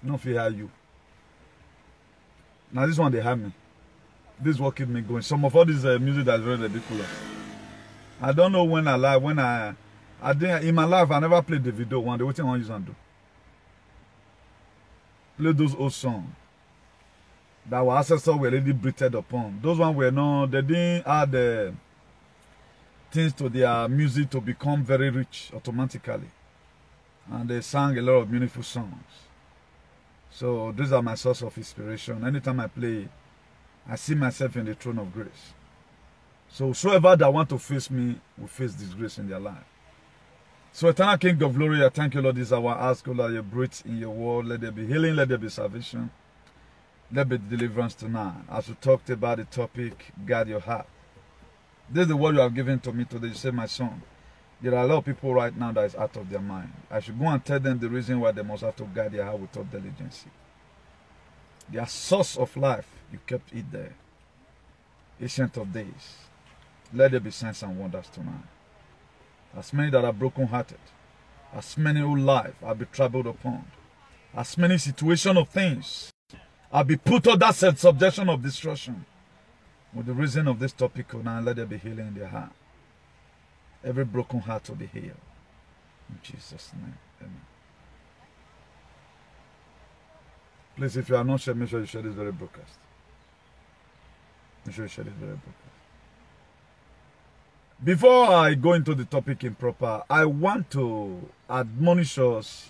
No fear you. Now this one they have me. This is what keep me going. Some of all this music that's very ridiculous. I don't know when I live, when I didn't, in my life I never played the video one. The what thing I use and do. Play those old songs that our ancestors were already breathed upon. Those ones were not, they didn't add things to their music to become very rich automatically. And they sang a lot of meaningful songs. So these are my source of inspiration. Anytime I play, I see myself in the throne of grace. So whosoever that want to face me will face disgrace in their life. So eternal King of glory, I thank you, Lord, this hour. I ask you, Lord, you breathe in your word. Let there be healing, let there be salvation. Let there be deliverance tonight. As we talked about the topic, guard your heart. This is the word you have given to me today. You say, my son, there are a lot of people right now that is out of their mind. I should go and tell them the reason why they must have to guard their heart with all diligence. Their source of life, you kept it there. Ancient of days. Let there be signs and wonders tonight. As many that are broken-hearted, as many whose life have been troubled upon, as many situations of things have been put under subjection of destruction. With the reason of this topic now, let there be healing in their heart. Every broken heart will be healed. In Jesus' name, amen. Please, if you are not sharing, make sure you share this very broadcast. Make sure you share this very broadcast. Before I go into the topic in proper, I want to admonish us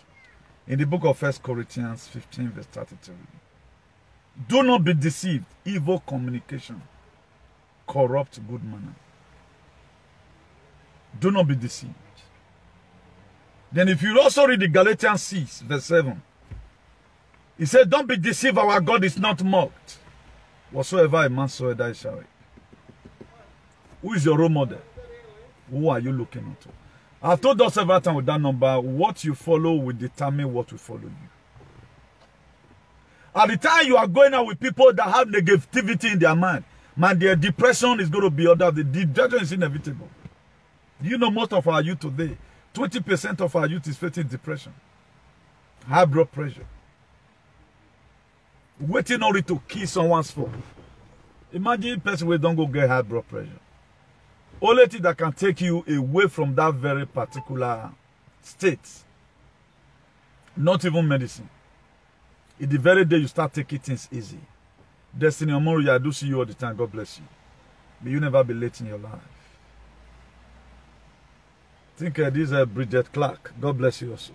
in the book of 1 Corinthians 15 verse 33. Do not be deceived. Evil communication corrupt good manner. Do not be deceived. Then if you also read the Galatians 6 verse 7, he said, don't be deceived, our God is not mocked. Whatsoever a man soweth, that shall reap. Who is your role model? Who are you looking into? I've told us several times with that number, what you follow will determine what will follow you. At the time you are going out with people that have negativity in their mind, man, their depression is going to be under. The depression is inevitable. You know, most of our youth today, 20% of our youth is facing depression, high blood pressure, waiting only to kill someone's phone. Imagine a person who don't go get high blood pressure. Only thing that can take you away from that very particular state, not even medicine. In the very day you start taking things easy. Destiny Omori, I do see you all the time. God bless you. May you never be late in your life. Think this is Bridget Clark. God bless you also.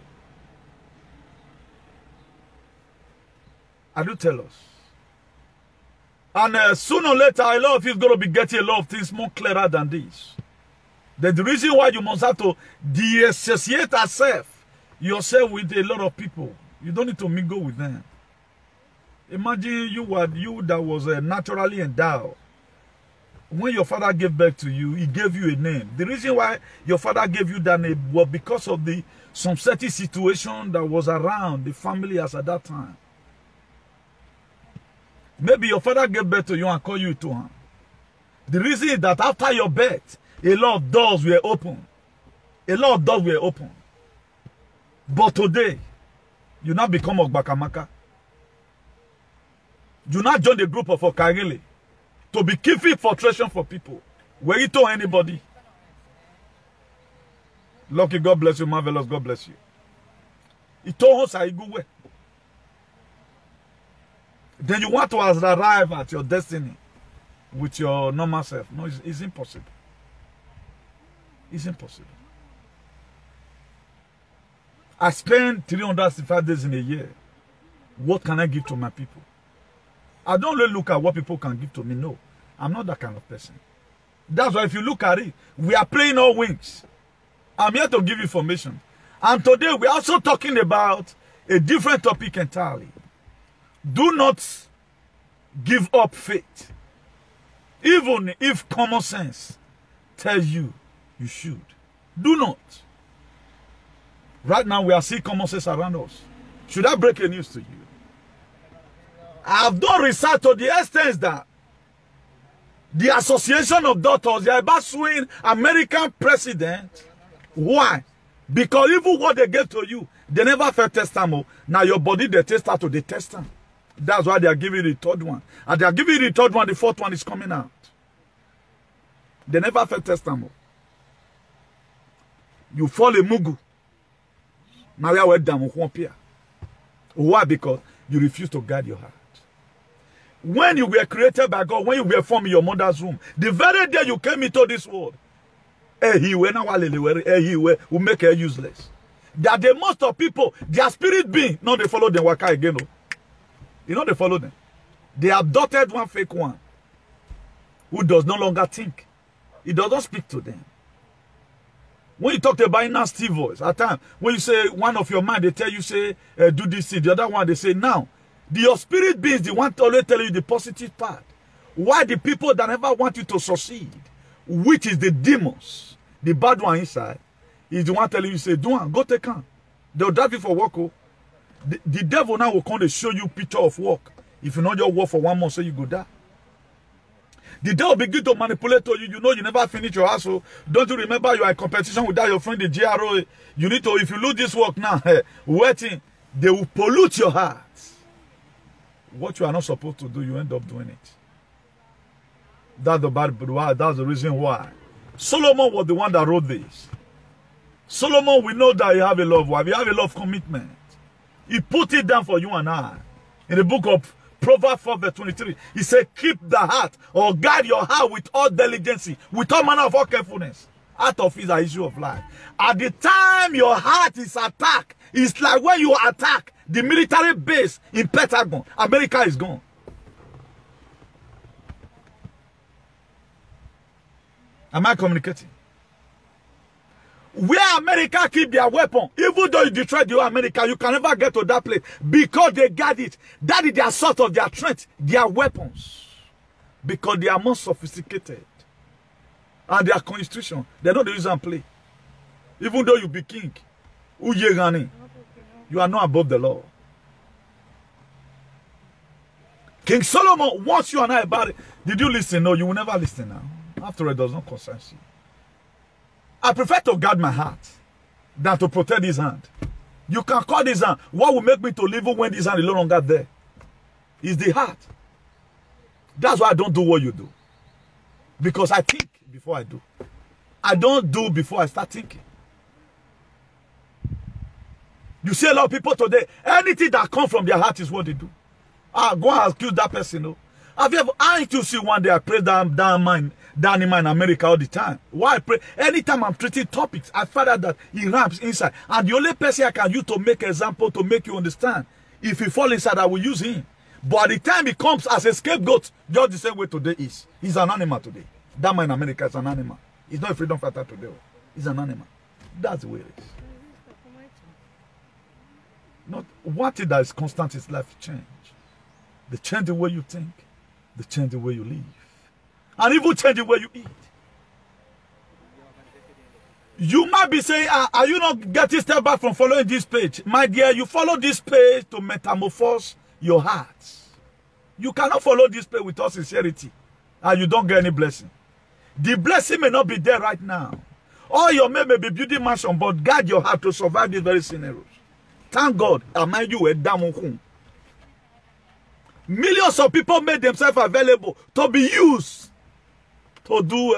I do tell us. And sooner or later, a lot of you is going to be getting a lot of things more clearer than this. Then the reason why you must have to de-associate yourself with a lot of people. You don't need to mingle with them. Imagine you that was naturally endowed. When your father gave birth to you, he gave you a name. The reason why your father gave you that name was because of some certain situation that was around the family as at that time. Maybe your father gave birth to you and called you to him. The reason is that after your birth, a lot of doors were open. A lot of doors were open. But today, you now become Ogbakamaka. You now join the group of Okarile to be keeping filtration for people. Were you told anybody? Lucky, God bless you. Marvelous, God bless you. He told us a good way. Then you want to arrive at your destiny with your normal self. No, it's impossible. It's impossible. I spend 365 days in a year. What can I give to my people? I don't really look at what people can give to me. No, I'm not that kind of person. That's why if you look at it, we are playing all wings. I'm here to give information. And today we're also talking about a different topic entirely. Do not give up faith. Even if common sense tells you you should. Do not. Right now we are seeing common sense around us. Should I break a news to you? I have done research to the extent that the Association of Doctors, they are about suing American president. Why? Because even what they gave to you, They never felt test time. Now your body, they test out to the test time. That's why they are giving you the third one. And they are giving you the third one, the fourth one is coming out. They never felt test time. You fall a mugu. Maria went down. Why? Because you refuse to guard your heart. When you were created by God, when you were formed in your mother's womb, the very day you came into this world, will make her useless. That the most of people, their spirit being, no, they follow them waka again. No. You know they follow them. They adopted one fake one who does no longer think. He doesn't speak to them. When you talk to a nasty voice, at times, when you say one of your mind, they tell you, say, do this thing. The other one, they say, now. Your spirit beings, the one to always tell you the positive part. Why the people that never want you to succeed, which is the demons, the bad one inside, is the one telling you, say, do one, go take on. They'll drive you for work. Oh. The devil now will come to show you picture of work. If you know your work for 1 month, so you go die. The devil begin to manipulate you. You know you never finish your house. So don't you remember you are in competition with that your friend, the GRO? You need to, if you lose this work now, waiting, they will pollute your heart. What you are not supposed to do, you end up doing it. That's the bad, that's the reason why. Solomon was the one that wrote this. Solomon, we know that you have a love wife. You have a love commitment. He put it down for you and I. In the book of Proverbs 4 verse 23, he said, keep the heart or guard your heart with all diligence, with all manner of all carefulness. Out of it is an issue of life. At the time your heart is attacked, it's like when you attack the military base in Pentagon, America is gone. Am I communicating? Where America keep their weapon, even though you destroy the whole America, you can never get to that place because they guard it. That is their sort of their strength, their weapons. Because they are more sophisticated. And their constitution, they don't use and play. Even though you be king, you are not above the law. King Solomon wants you and I about it. Did you listen? No, you will never listen now. After all, it does not concern you. I prefer to guard my heart than to protect his hand. You can call this hand. What will make me to live when this hand is no longer there? Is the heart. That's why I don't do what you do. Because I think before I do. I don't do before I start thinking. You see a lot of people today, anything that comes from their heart is what they do. Go and accuse that person. No? Have you ever, I used to see one day I pray down in America all the time. Why I pray? Anytime I'm treating topics, I find out that he ramps inside. And the only person I can use to make example, to make you understand, if he fall inside, I will use him. But at the time he comes as a scapegoat, just the same way today is. He's an animal today. That man in America is an animal. He's not a freedom fighter today. He's an animal. That's the way it is. Not one thing that is constant is life change. They change the way you think. They change the way you live. And even change the way you eat. You might be saying, are you not getting step back from following this page? My dear, you follow this page to metamorphose your heart. You cannot follow this page without sincerity. And you don't get any blessing. The blessing may not be there right now. All your men may be building mansion, but guard your heart to survive these very scenarios. Thank God, am you a damn. Millions of people made themselves available to be used to do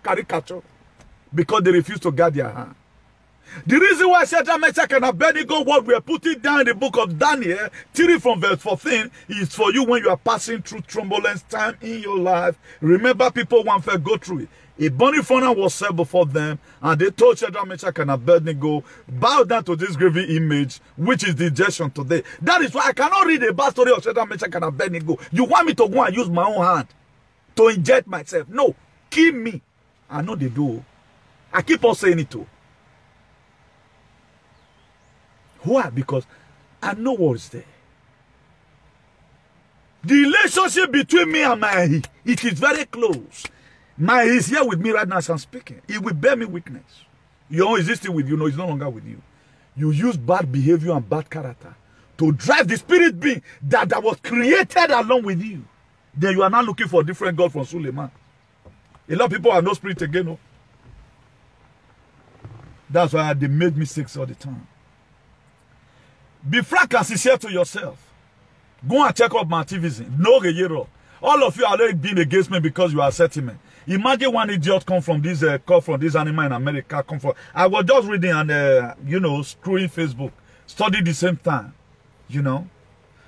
caricature because they refuse to guard their hand. The reason why Shadrach, Meshach, and Abednego, what we are putting down in the book of Daniel, 3 from verse 14, is for you when you are passing through turbulence time in your life. Remember, people one fair go through it. A burning furnace was set before them, and they told Shadrach, Meshach, and Abednego, bow down to this graven image, which is the injection today. That is why I cannot read a bad story of Shadrach, Meshach, and Abednego. You want me to go and use my own hand to inject myself? No, kill me. I know they do. I keep on saying it too. Why? Because I know what is there. The relationship between me and my it is very close. My is here with me right now as I'm speaking. It will bear me weakness. You know, existing with you, no, it's no longer with you. You use bad behavior and bad character to drive the spirit being that was created along with you. Then you are now looking for a different God from Suleiman. A lot of people have no spirit again. No? That's why they made mistakes all the time. Be frank and sincere to yourself. Go and check up my activism. No reyero. All of you are already being against me because you are settlement. Imagine one idiot come from this call from this animal in America. Come from. I was just reading and you know, screwing Facebook. Study the same time. You know.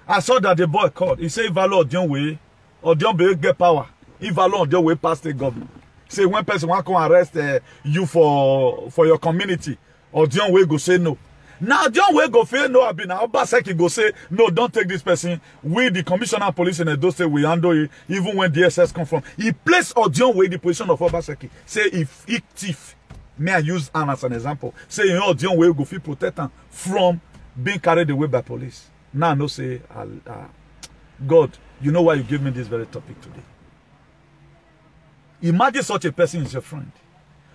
I saw that the boy called. He said, "Valor John way or John Bay get power. If Valor John way past the government. Say one person want to arrest you for your community, or John way go say no. Now John way go say no. I've been now Obaseki go say no. Don't take this person. We the commissioner of police in Edo State we handle it. Even when DSS come from, he placed John way the position of Obaseki. Say if he thief, may I use Anna as an example. Say you know John way go feel protect him from being carried away by police. Now no say God, you know why you give me this very topic today. Imagine such a person is your friend.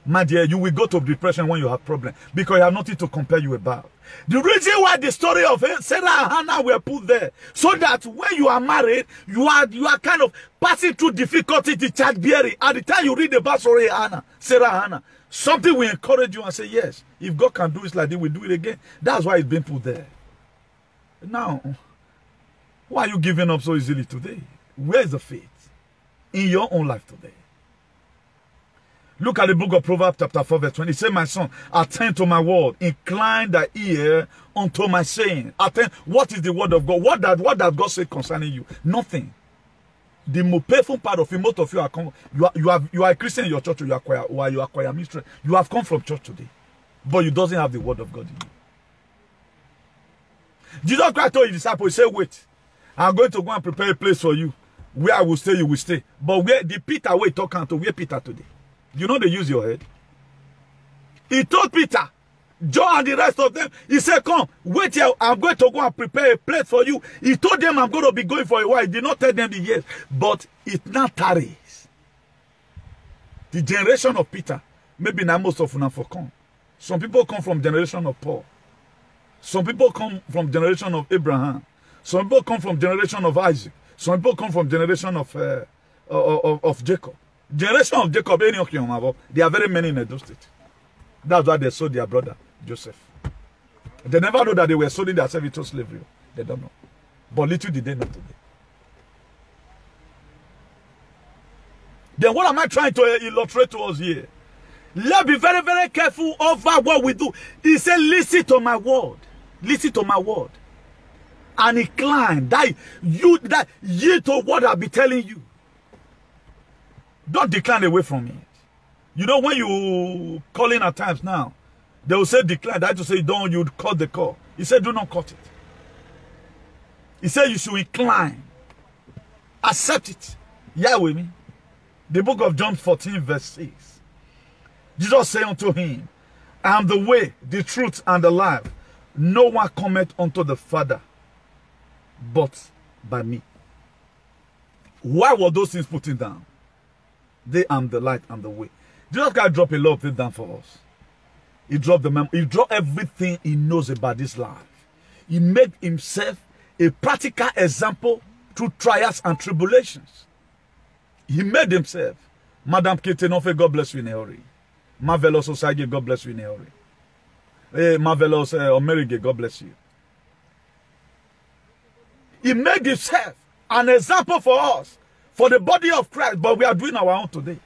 My dear, you will go to depression when you have problems because you have nothing to compare you about. The reason why the story of Sarah and Hannah were put there, so that when you are married, you are kind of passing through difficulty to childbearing. At the time you read about story of Hannah, Sarah and Hannah, something will encourage you and say, yes, if God can do it like this, we'll do it again. That's why it's been put there. Now, why are you giving up so easily today? Where is the faith in your own life today? Look at the book of Proverbs chapter 4 verse 20. It says, my son, attend to my word. Incline thy ear unto my saying. Attend. What is the word of God? What does God say concerning you? Nothing. The most painful part of it, most of you are a Christian in your church, or you are choir mistress. You have come from church today, but you doesn't have the word of God in you. Jesus Christ told his disciples, he said, wait, I'm going to go and prepare a place for you. Where I will stay, you will stay. But where the Peter way talking to, where Peter today? You know they use your head. He told Peter, John and the rest of them, he said, come, wait here, I'm going to go and prepare a place for you. He told them I'm going to be going for a while. He did not tell them the years. But it now tarries. The generation of Peter, maybe now most of them for come. Some people come from generation of Paul. Some people come from generation of Abraham. Some people come from generation of Isaac. Some people come from generation of Jacob. Generation of Jacob, there are very many in Edo State. That's why they sold their brother, Joseph. They never know that they were selling themselves into slavery. They don't know. But little did they know today. Then what am I trying to illustrate to us here? Let's be very, very careful over what we do. He said, listen to my word. Listen to my word. And incline. That yield to what I'll be telling you. Don't decline away from it. You know, when you call in at times now, they will say decline. That to say don't, you cut the call. He said do not cut it. He said you should incline. Accept it. Yeah, with me. The book of John 14 verse 6. Jesus said unto him, I am the way, the truth, and the life. No one cometh unto the Father but by me. Why were those things put down? They am the light and the way. Jesus Christ dropped a lot of things down for us. He dropped he dropped everything he knows about this life. He made himself a practical example through trials and tribulations. He made himself. Madam Ketenofe, God bless you in a hurry. Marvelous Society, God bless you in a hurry. Hey, Marvelous Omerige, God bless you. He made himself an example for us, for the body of Christ, but we are doing our own today.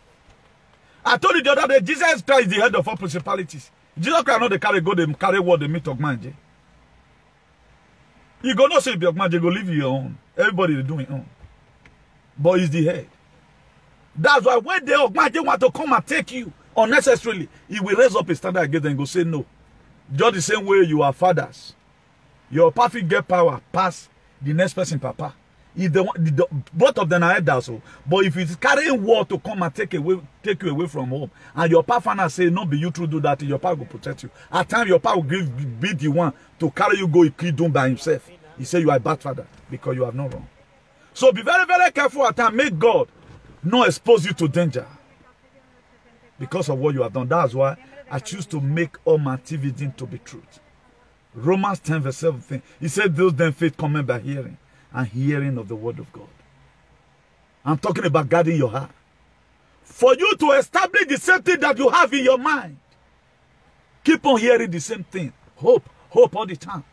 I told you the other day, Jesus Christ is the head of all principalities. Jesus Christ not the carry what they meet of man. You go not say be of man, you go live your own. Everybody is doing own. But he's the head. That's why when the of man want to come and take you unnecessarily, he will raise up his standard against them and go say no. Just the same way you are fathers. Your papa get power past the next person, papa. If both of them are head also. But if it's carrying war to come and take you away from home, and your papa say, no, be you to do that, your papa will protect you. At times, your papa will be the one to carry you go down by himself. He say you are a bad father because you have no wrong. So be very, very careful at times. Make God not expose you to danger because of what you have done. That's why I choose to make all my activity to be truth. Romans 10 verse 17. He said, those then faith coming by hearing, and hearing of the word of God. I'm talking about guarding your heart. For you to establish the same thing that you have in your mind. Keep on hearing the same thing. Hope all the time.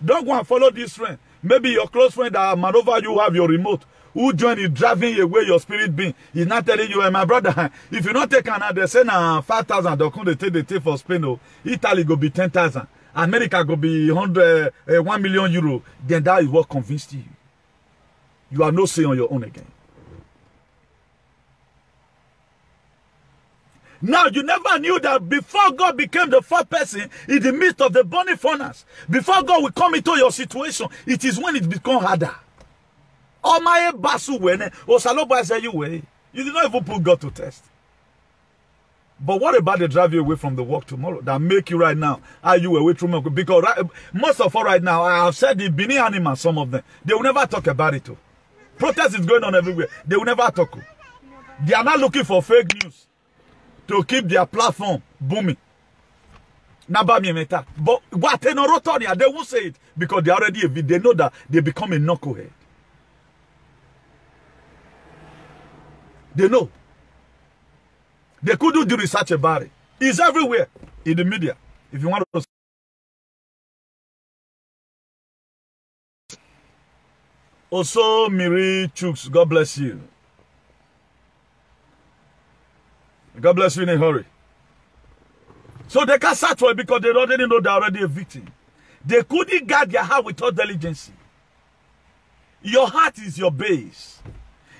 Don't go and follow this friend. Maybe your close friend that maneuver you have your remote. Who join is driving away your spirit being. He's not telling you, hey, my brother, if you not take another, they say now 5,000, they'll come, they take for Spain. Oh. Italy go be 10,000. America go be 1 million euro. Then that is what convinced you. You are no say on your own again. Now, you never knew that before God became the first person in the midst of the burning furnace, before God will come into your situation, it is when it becomes harder. Oh my basu wene, Osaloba say you way. You did not even put God to test. But what about they drive you away from the work tomorrow? That make you right now, are you away from work? Because most of all right now, I have said the Bini animals, some of them, they will never talk about it. Protest is going on everywhere. They will never talk. They are not looking for fake news to keep their platform booming. But what they won't say it because they know that they become a knucklehead. They know. They couldn't do research about it. It's everywhere in the media. If you want to. Also, Miri Chooks, God bless you. God bless you in a hurry. So they can search for it because they already know they're already a victim. They couldn't guard their heart without diligence. Your heart is your base.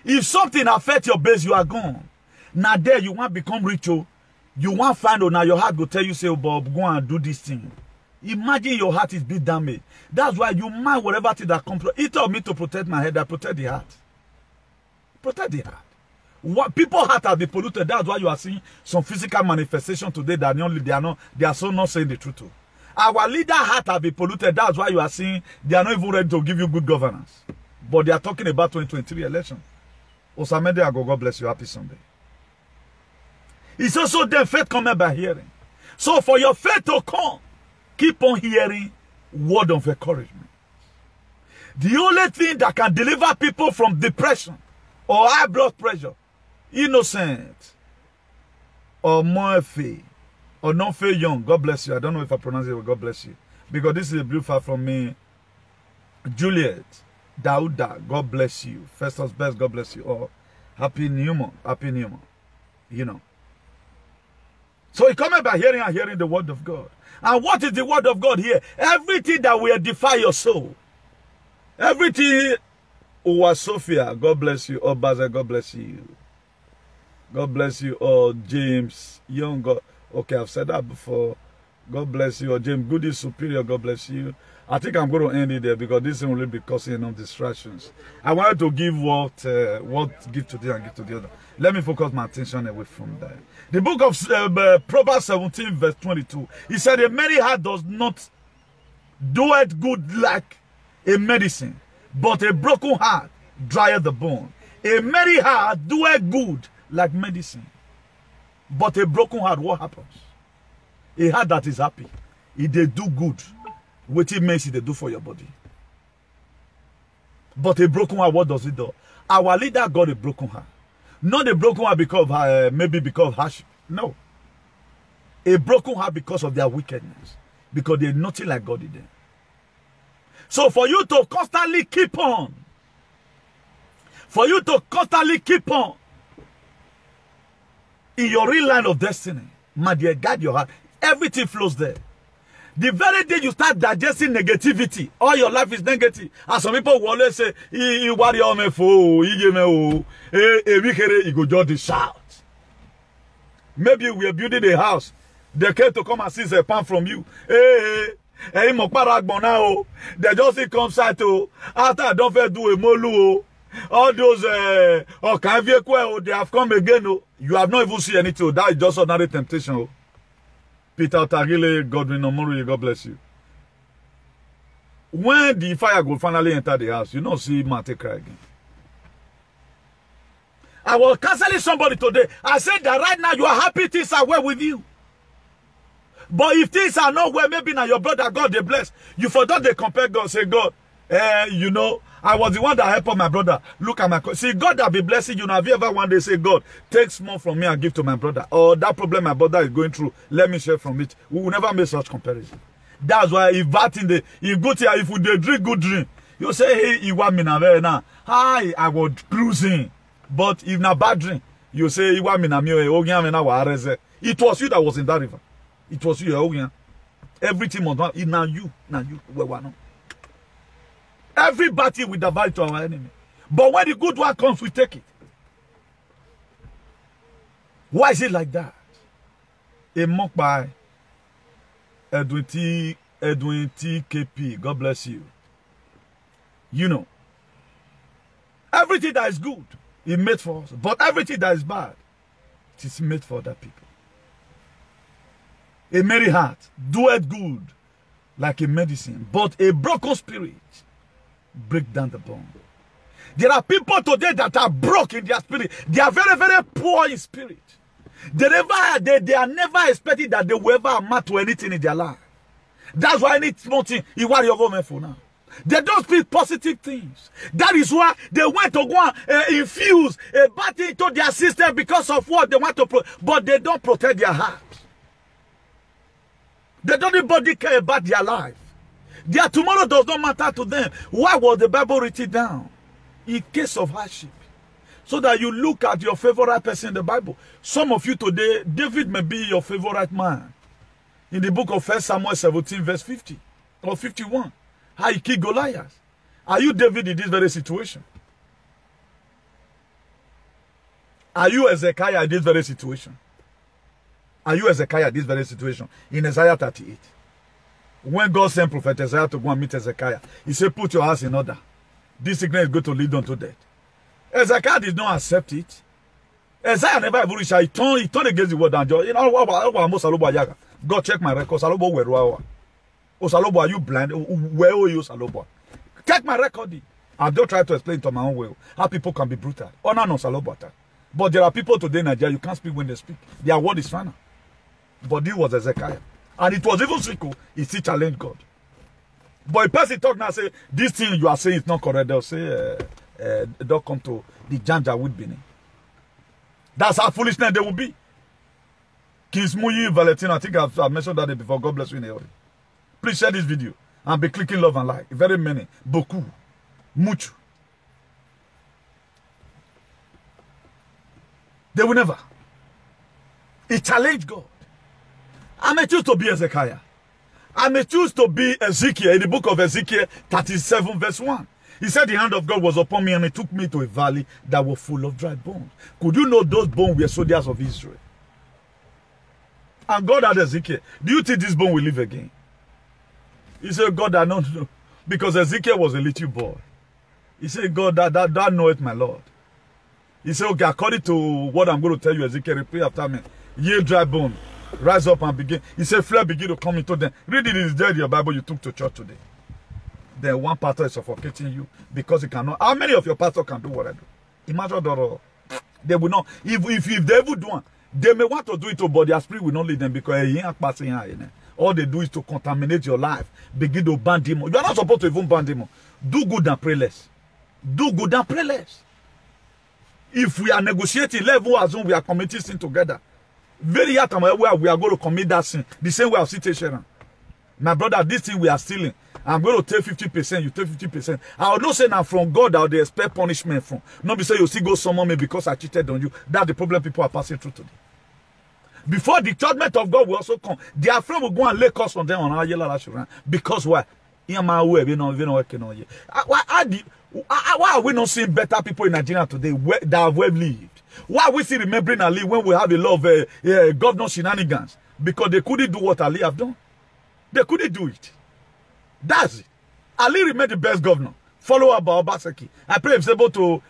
If something affects your base, you are gone. Now there you want to become rich. You want to find out now your heart will tell you, say, oh, Bob, go and do this thing. Imagine your heart is big damage. That's why you mind whatever thing that comes. He told me to protect my head, I protect the heart. Protect the heart. What people's heart are polluted. That's why you are seeing some physical manifestation today that they are so not saying the truth. Our leader heart have been polluted. That's why you are seeing they are not even ready to give you good governance. But they are talking about 2023 election. Osamede Ago, God bless you. Happy Sunday. It's also then faith coming by hearing. So for your faith to come, keep on hearing word of encouragement. The only thing that can deliver people from depression or high blood pressure, innocent, or Moefe, or non-fair young, God bless you. I don't know if I pronounce it, but God bless you. Because this is a blue file from me. Juliet, Dauda, God bless you. Festus Best, God bless you. Or Happy New Month, Happy New Month. You know. So it comes by hearing and hearing the word of God. And what is the word of God here? Everything that will edify your soul. Everything. Oh, Sophia, God bless you. Oh, Baza, God bless you. God bless you. Oh, James Young, God. Okay, I've said that before. God bless you. Oh, James Goody Superior, God bless you. I think I'm going to end it there because this will be causing enough distractions. I wanted to give what give to this and give to the other. Let me focus my attention away from that. The book of Proverbs 17 verse 22. He said, a merry heart does not do it good like a medicine, but a broken heart drieth the bone. A merry heart do it good like medicine, but a broken heart, what happens? A heart that is happy, if they do good, what it makes it they do for your body. But a broken heart, what does it do? Our leader got a broken heart. Not a broken heart because of, maybe because of hardship. No. A broken heart because of their wickedness. Because they're nothing like God in them. So for you to constantly keep on. For you to constantly keep on. In your real line of destiny. My dear, guard your heart. Everything flows there. The very day you start digesting negativity, all your life is negative. As some people will always say, you go just shout. Maybe we are building a house. They came to come and seize a pan from you. They just come side after I don't do a molu. All those they have come again. You have not even seen anything. That is just another temptation. Peter Tagile, Godwin Omori, God bless you. When the fire will finally enter the house, you don't see Mate cry again. I was canceling somebody today. I said that right now you are happy things are well with you. But if things are not well, maybe now your brother God they bless. You forgot they compare God, say God, you know, I was the one that helped my brother. Look at my... See, God that be blessing you. Now, have you ever one day say, God, take small from me and give to my brother? Or that problem my brother is going through, let me share from it. We will never make such comparison. That's why if bad thing they, if good here, if they drink good drink, you say, hey, you want me now, hi, I was cruising. But if na bad drink, you say, you want me now, it was you that was in that river. It was you, everything was not, now you, where no. Every battle we divide to our enemy. But when the good one comes, we take it. Why is it like that? A mock by Edwin TKP. God bless you. You know, everything that is good is made for us. But everything that is bad, it is made for other people. A merry heart doeth good like a medicine, but a broken spirit break down the bone. There are people today that are broke in their spirit. They are very, very poor in spirit. They are never expecting that they will ever amount to anything in their life. That's why any small thing is what you're going for now. They don't speak positive things. That is why they want to go and infuse a bad thing into their system because of what they want to but they don't protect their heart. They don't even care about their life. Their tomorrow does not matter to them. Why was the Bible written down? In case of hardship. So that you look at your favorite person in the Bible. Some of you today, David may be your favorite man. In the book of 1 Samuel 17 verse 50 or 51. How he killed Goliath. Are you David in this very situation? Are you Hezekiah in this very situation? Are you Hezekiah in this very situation? In Isaiah 38. When God sent Prophet Isaiah to go and meet Hezekiah, he said, put your house in order. This sickness is going to lead unto death. Hezekiah did not accept it. Isaiah never even reached. He turned against the word and you know, God check my record. Salobo, where are you blind? Where are you, Salobo? Check my record. I don't try to explain to my own way how people can be brutal. Honor no Salobo. But there are people today in Nigeria, you can't speak when they speak. Their word is final. But this was Hezekiah. And it was even sick. He still challenged God. But a person talk now say, this thing you are saying is not correct. They'll say, don't come to the Janja with Bini. That's how foolishness they will be. Kings Muyi Valentino, I think I've mentioned that before. God bless you in the audience. Please share this video and be clicking love and like. Very many. Beaucoup. Mucho. They will never. He challenged God. I may choose to be Hezekiah. I may choose to be Ezekiel in the book of Ezekiel 37 verse 1. He said the hand of God was upon me and he took me to a valley that was full of dry bones. Could you know those bones were soldiers of Israel? And God had Ezekiel, do you think this bone will live again? He said, God, I don't know. Because Ezekiel was a little boy. He said, God, that knoweth my Lord. He said, okay, according to what I'm going to tell you, Ezekiel, repeat after me. Ye dry bone, rise up and begin. He said, flesh begin to come into them. Read it is there in your Bible you took to church today. Then one pastor is suffocating you because he cannot. How many of your pastors can do what I do? Imagine that. They will not. If they ever do one, they may want to do it, but their spirit will not lead them because all they do is to contaminate your life. Begin to ban demons. You are not supposed to even ban demons. Do good and pray less. Do good and pray less. If we are negotiating, level assume we are committing sin together. Very hard time where we are going to commit that sin. The same way of situation. My brother, this thing we are stealing. I'm going to take 50%, you take 50%. I will not say now from God that they expect punishment from. Not be say you still go summon me because I cheated on you. That's the problem people are passing through today. Before the judgment of God will also come, their friend will go and lay curse on them on our yellow assurance. Because why? Why are we not seeing better people in Nigeria today that have well lived? Why are we still remembering Ali when we have a lot of governor shenanigans? Because they couldn't do what Ali have done. They couldn't do it. That's it. Ali remained the best governor. Follow up by Obaseki. I pray he's able to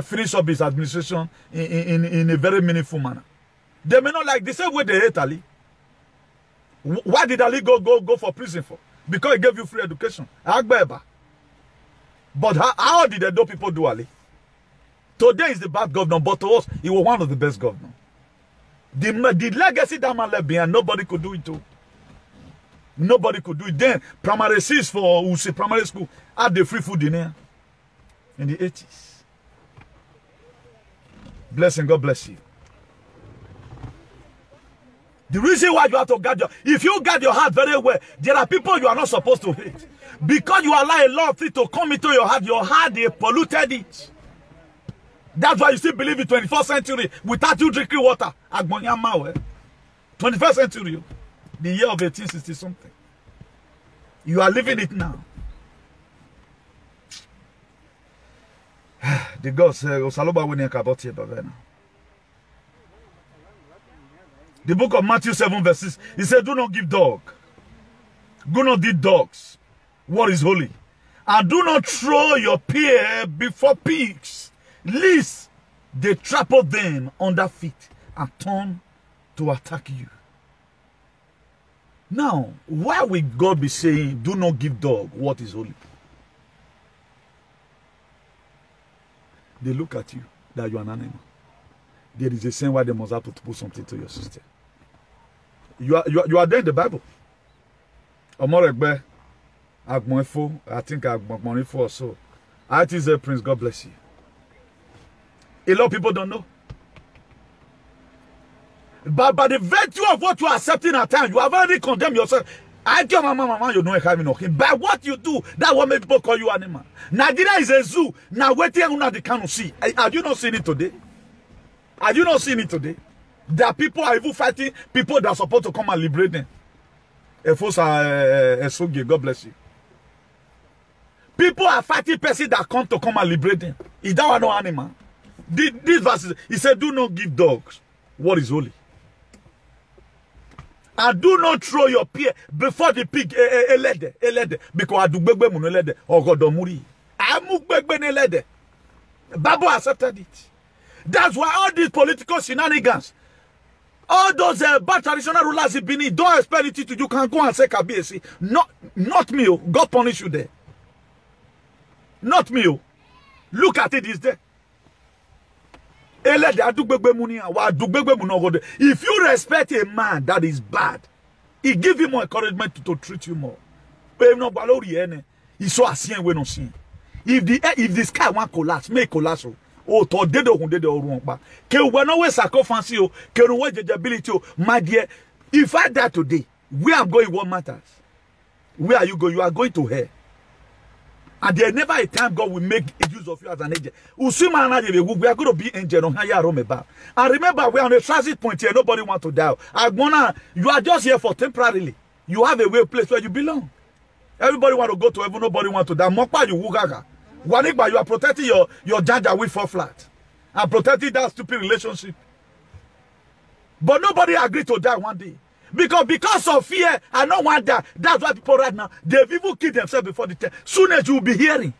finish up his administration in a very meaningful manner. They may not like the same way they hate Ali. Why did Ali go for prison for? Because he gave you free education. But how did the people do Ali? Today is the bad governor, but to us, he was one of the best governors. The legacy that man left behind, nobody could do it too. Nobody could do it. Then, primary schools for Use Primary School had the free food in there in the 80s. Blessing, God bless you. The reason why you have to guard your, if you guard your heart very well, there are people you are not supposed to hate. Because you allow a lot of things to come into your heart, they polluted it. That's why you still believe in 21st century without you drinking water. 21st century, the year of 1860 something. You are living it now. The God said, Osaloba when about here, Bavena. The book of Matthew 7 verses, he said, do not give dog. Do not give dogs what is holy. And do not throw your pear before pigs, lest they trample them under feet and turn to attack you. Now, why will God be saying, do not give dog what is holy? They look at you, that you are an animal. There is a sense why they must have to put something to your system. You are there in the Bible. Omoregbe, Agmonfo, I think Agmonfo or so. IT is a prince, God bless you. A lot of people don't know. But by the virtue of what you are accepting at times, you have already condemned yourself. I tell mama, you know having nothing. By what you do, that will make people call you animal. Nigeria is a zoo. Now waiting on the can see. Are you not seeing it today? Are you not seeing it today? That people are even fighting people that are supposed to come and liberate them. God bless you. People are fighting persons that come and liberate them. Is that one no animal? This verse, he said, do not give dogs what is holy. And do not throw your pear before the pig, elede, because I do begbe mun elede, or God domuri. I move begbe elede. Bible accepted it. That's why all these political shenanigans, all those bad traditional rulers in Benin, don't expect it to you can go and say Kabiyesi. Not me, God punish you there. Not me. Look at it, is there. If you respect a man that is bad, he give him more encouragement to treat you more. If the sky won't collapse, make collapse. Oh, to dedo hunde de orumba. Ke we no we sacrifice o, ke no we judgeability o. My dear, if I die today, where I'm going, what matters? Where are you going? You are going to hell. And there never a time God will make use of you as an angel. We are going to be angel. And remember, we are on a transit point here. Nobody wants to die. You are just here for temporarily. You have a real place where you belong. Everybody want to go to heaven. Nobody wants to die. Mokpa you wugaga. Wanigba, you are protecting your jaja with for flat. And protecting that stupid relationship. But nobody agreed to die one day. Because of fear, I don't want that. That's why people right now, they've even killed themselves before the time. Soon as you will be hearing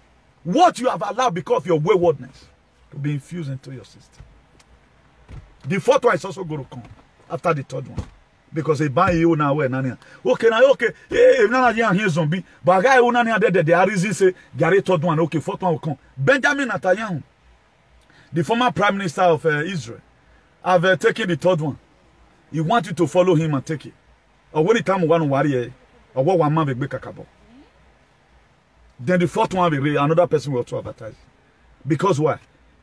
what you have allowed because of your waywardness to be infused into your system. The fourth one is also going to come after the third one. Because they buy you now. Okay, now, okay. If none of you are zombie, but a guy who they are reason say, Gary third one, okay, fourth one will come. Benjamin Netanyahu, the former prime minister of Israel, have taken the third one. He wants you to follow him and take it. Or when the time one warrior, or what one man will be kakabo. Then the fourth one will another person will also advertise. Because why?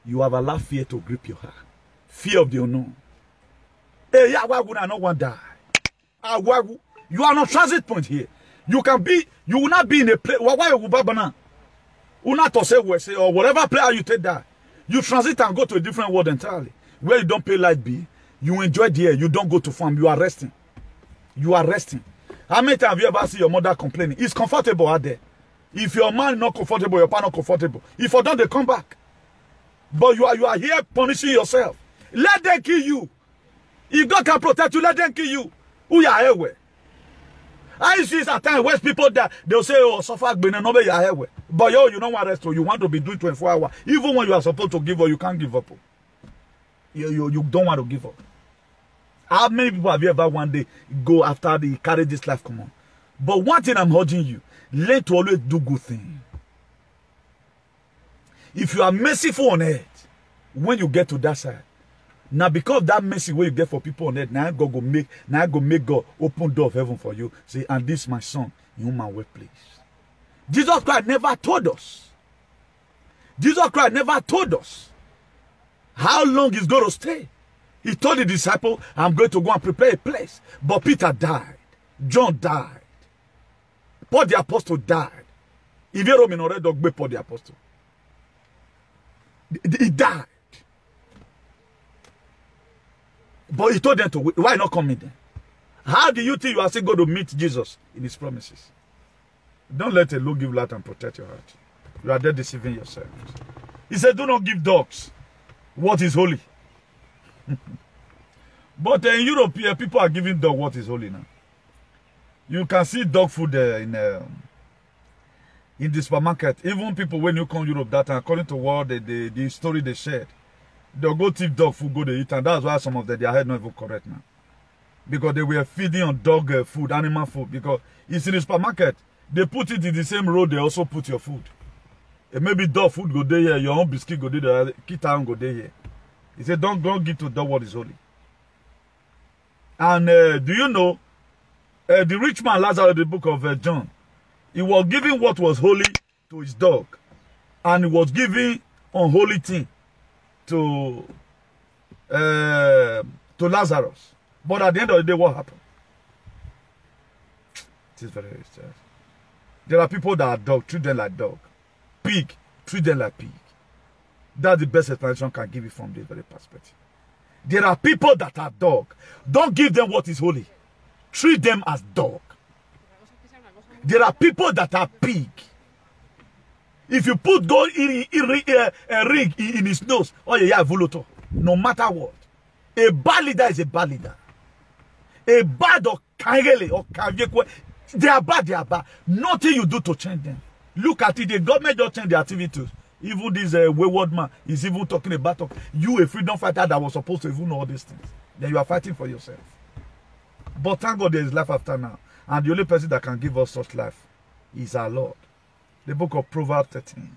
You have allowed fear to grip your heart. Fear of the unknown. Hey, why would I not want to die? You are not transit point here. You will not be in a place. Why you babana? You not to say or whatever player you take that. You transit and go to a different world entirely. Where you don't pay light bill. You enjoy the air. You don't go to farm. You are resting. You are resting. How many times have you ever seen your mother complaining? It's comfortable out there. If your man is not comfortable, your partner not comfortable. If you don't, they come back. But you are here punishing yourself. Let them kill you. If God can protect you, let them kill you. Who you are here with? I see at times where people that they'll say, oh, suffer no you are here with. But you don't want rest, so you want to be doing 24 hours. Even when you are supposed to give up, you can't give up. You don't want to give up. How many people have you ever one day go after they carry this life? Come on. But one thing I'm urging you, learn to always do good things. If you are merciful on earth, when you get to that side, now because of that mercy where you get for people on earth, now God go make God open door of heaven for you. Say, and this is my son in whom I workplace. Jesus Christ never told us. Jesus Christ never told us how long he's going to stay. He told the disciple, I'm going to go and prepare a place. But Peter died. John died. Paul the apostle died. If you don't know, Paul the apostle. He died. But he told them to wait. Why not come in then? How do you think you are still going to meet Jesus in his promises? Don't let a low give light and protect your heart. You are there deceiving yourself. He said, do not give dogs what is holy. But in Europe, people are giving dog what is holy now. You can see dog food in the supermarket. Even people, when you come to Europe, that time, according to what the story they shared, they'll go thief dog food, go to eat, and that's why some of them, their head not even correct now. Because they were feeding on dog food, animal food. Because it's in the supermarket. They put it in the same road they also put your food. And maybe dog food go there here, your own biscuit go there, kita go there here. He said, don't give to dog what is holy. And do you know, the rich man Lazarus, the book of John, he was giving what was holy to his dog. And he was giving unholy thing to Lazarus. But at the end of the day, what happened? It is very sad. There are people that are dog, treat them like dog. Pig, treat them like pig. That's the best explanation I can give you from this very perspective. There are people that are dog. Don't give them what is holy. Treat them as dog. There are people that are pig. If you put gold a ring in his nose, oh yeah, vuluto. No matter what. A bad leader is a bad leader. A bad or kangele or kavye, they are bad. Nothing you do to change them. Look at it, the government just changed the activities. Even this wayward man is even talking about you, a freedom fighter that was supposed to even know all these things. Then you are fighting for yourself. But thank God there is life after now. And the only person that can give us such life is our Lord. The book of Proverbs 13,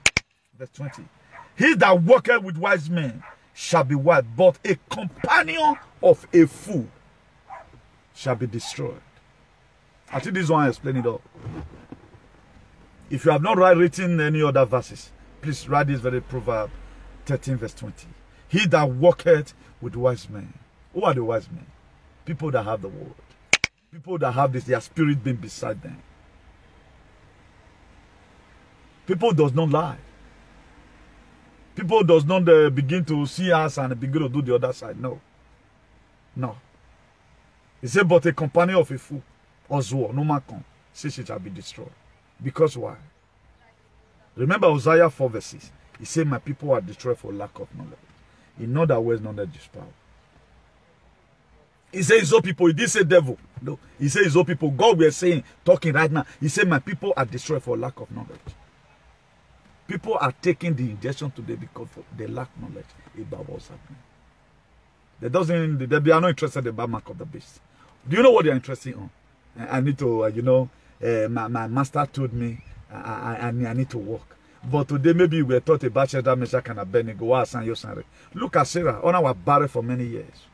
verse 20. He that walketh with wise men shall be wise, but a companion of a fool shall be destroyed. I think this one I explain it all. If you have not written any other verses, please write this very Proverb 13 verse 20. He that walketh with wise men. Who are the wise men? People that have the word. People that have this, their spirit being beside them. People does not lie. People does not begin to see us and begin to do the other side. No. No. He said, but a companion of a fool, Oswald, no man can, say she shall be destroyed. Because why? Remember Hosea 4 verses. He said, my people are destroyed for lack of knowledge. In other words, knowledge is power. He said, his own people. He didn't say devil. No. He said, his own people. God we are saying, talking right now. He said, my people are destroyed for lack of knowledge. People are taking the injection today because they lack knowledge about what's happening. They are not interested in the mark of the beast. Do you know what they are interested in? I need to, my master told me I need to work. But today maybe we taught about Shadrach, Meshach, and Abednego. Look at Sarah. On our barren for many years.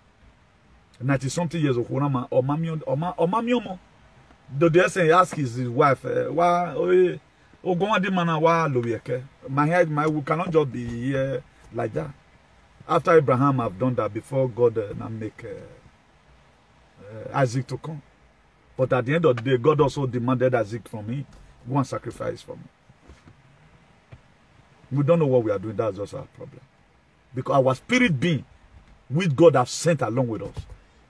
90-something years of Omamiomo. The essence asked his wife, why we cannot just be here like that. After Abraham have done that before God now make Isaac to come. But at the end of the day, God also demanded Isaac from me. Go and sacrifice for me. We don't know what we are doing. That's just our problem. Because our spirit being, which God have sent along with us,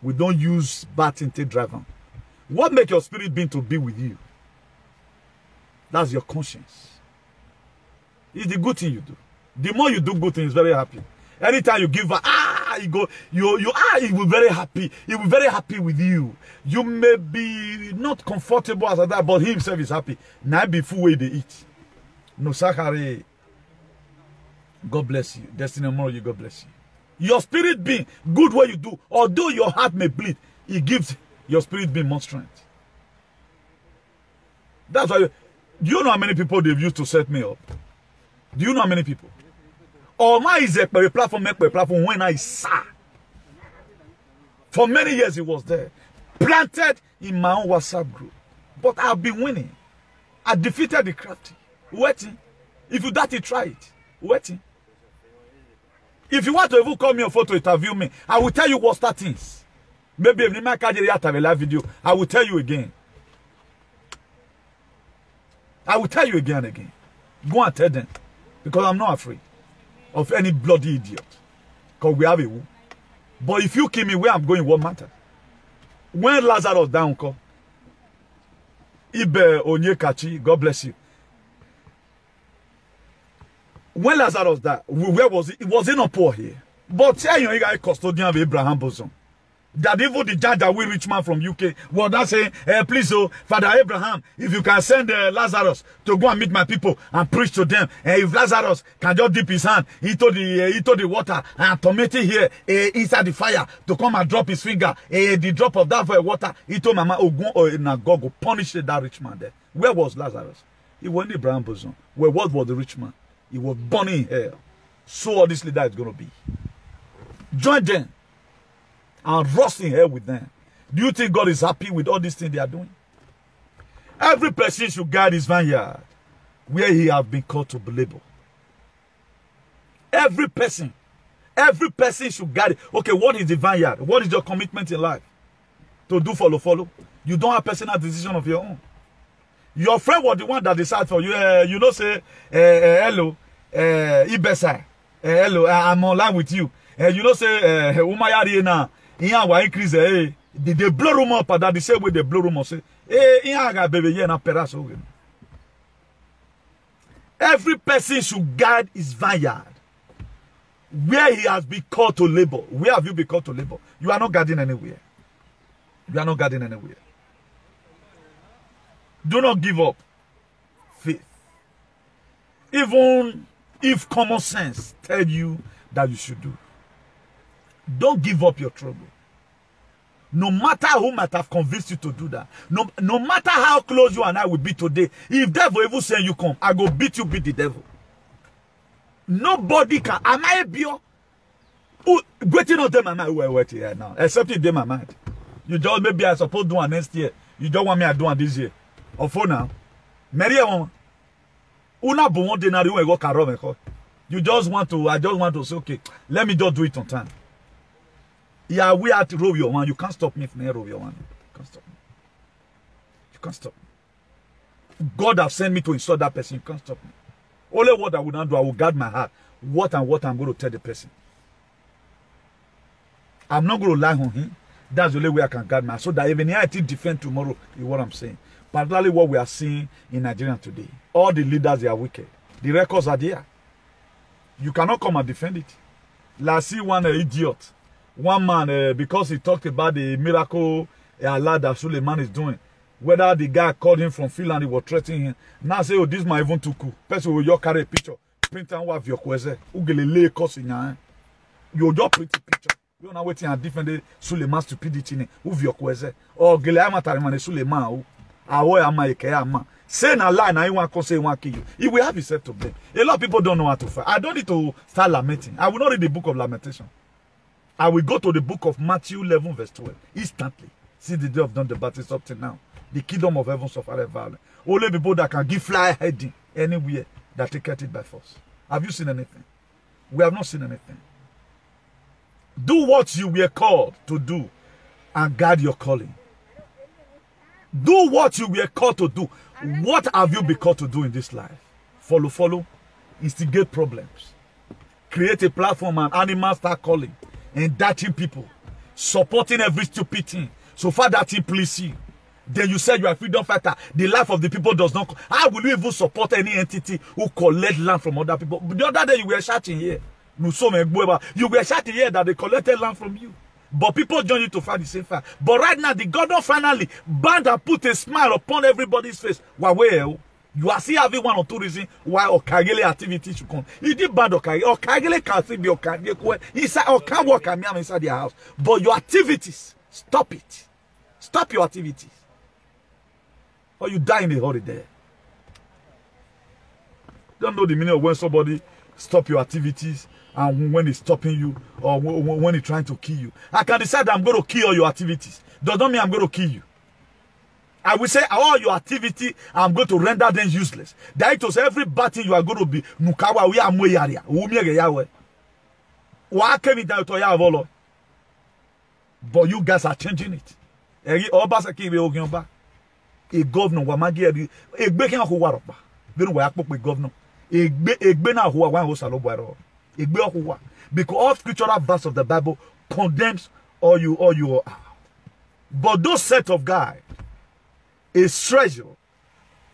we don't use bad thing to drive on. What makes your spirit being to be with you? That's your conscience. It's the good thing you do. The more you do good things, very happy. Anytime you give he will be very happy. He will be very happy with you. You may be not comfortable as that, but he himself is happy. Now be full way they eat. No sakare. God bless you. Destiny more you, God bless you. Your spirit being good what you do, although your heart may bleed, it gives your spirit being more strength. That's why. Do you know how many people they've used to set me up? Do you know how many people? Oma is a platform when I saw. For many years he was there. Planted in my own WhatsApp group. But I've been winning. I defeated the crafty. Waiting. If you dirty, try it. Waiting. If you want to even call me a photo interview me, I will tell you what that is. Maybe if you make a live video, I will tell you again. I will tell you again and again. Go and tell them. Because I'm not afraid of any bloody idiot. Because we have a woo. But if you kill me where I'm going, what matter? When Lazarus down, Ibe Onyekachi, God bless you. When Lazarus died, where was it? It was not poor here. But tell you guys custodian of Abraham bosom. That even the judge that we rich man from UK was not saying, please, oh, Father Abraham, if you can send Lazarus to go and meet my people and preach to them, and if Lazarus can just dip his hand into the water and tomato here inside the fire to come and drop his finger, the drop of that water, he told Mama Ogun or Nagogo punish that rich man there. Where was Lazarus? He was in Abraham bosom. Where what was the rich man? He was burning in hell. So obviously that is going to be. Join them. And rust in hell with them. Do you think God is happy with all these things they are doing? Every person should guard his vineyard where he has been called to labor. Every person should guard it. Okay, what is the vineyard? What is your commitment in life? To do follow. You don't have personal decision of your own. Your friend was the one that decided for you. You know, say, hello, Ibesa, hello, I'm online with you. You know, say, Umayari now. Increase they blow room up that the same way they blow room up say every person should guard his vineyard where he has been called to labor. Where have you been called to labor? You are not guarding anywhere. You are not guarding anywhere. Do not give up faith. Even if common sense tell you that you should do. Don't give up your trouble. No matter who might have convinced you to do that. No matter how close you and I will be today. If devil even say you come, I go beat the devil. Nobody can. Am I a bio? Waiting on them, my mind. Wait here now. Except if they my mind. You just maybe I suppose do one next year. You don't want me to do one this year. Or for now. Maria one. Una bon denari we go karo. You just want to. I just want to say okay. Let me just do it on time. Yeah, we have to roll your one. You can't stop me from roll your one. You can't stop me. You can't stop me. God has sent me to install that person. You can't stop me. Only what I would not do, I will guard my heart. What I'm going to tell the person. I'm not going to lie on him. That's the only way I can guard my heart. So that even if I defend tomorrow, is what I'm saying. Particularly what we are seeing in Nigeria today. All the leaders, they are wicked. The records are there. You cannot come and defend it. Let's see one idiot. One man, because he talked about the miracle Allah that Suleiman is doing. Whether the guy called him from Finland, he was threatening him. Now say, oh, this man even too cool. Person will just carry a picture. Print and have your kweze. Ugelele kosi nya. You just print a picture. You not waiting and defend Suleiman stupidity. Uv your kweze. Or gele amatarimane Suleiman. Awo ama eke ama. Say na lie na you want to say one kill you. He will have himself to blame. A lot of people don't know how to fight. I don't need to start lamenting. I will not read the book of lamentation. I will go to the book of Matthew 11 verse 12. Instantly. Since the day of John the Baptist up to now. The kingdom of heaven suffered violence. Only people that can give fly heading anywhere that take it by force. Have you seen anything? We have not seen anything. Do what you were called to do and guard your calling. Do what you were called to do. What have you been called to do in this life? Follow. Instigate problems. Create a platform and animals start calling. Indicting people, supporting every stupid thing. So far that thing please you. Then you said you are a freedom fighter. The life of the people does not. How will you even support any entity who collect land from other people? The other day you were shouting here. You were shouting here that they collected land from you. But people join you to fight the same fight. But right now the governor finally banned and put a smile upon everybody's face. Well, you are still having 1 or 2 reasons why Okagele activities should come. You did bad Okagele. Okagele can still be Okagele. Inside or can work inside their house. But your activities, stop it. Stop your activities. Or you die in a hurry there. Don't know the meaning of when somebody stop your activities and when he's stopping you or when he's trying to kill you. I can decide that I'm going to kill all your activities. Does not mean I'm going to kill you. I will say all your activity, I'm going to render them useless. That it was every bad thing you are going to be. Why came it down to Yavolo? But you guys are changing it. A governor, Wamagi, a baking of Huaropa. Then we are with governor. A bena who are one who salobaro. A beahua. Because all scriptural verse of the Bible condemns all you are. But those set of guys, a treasure,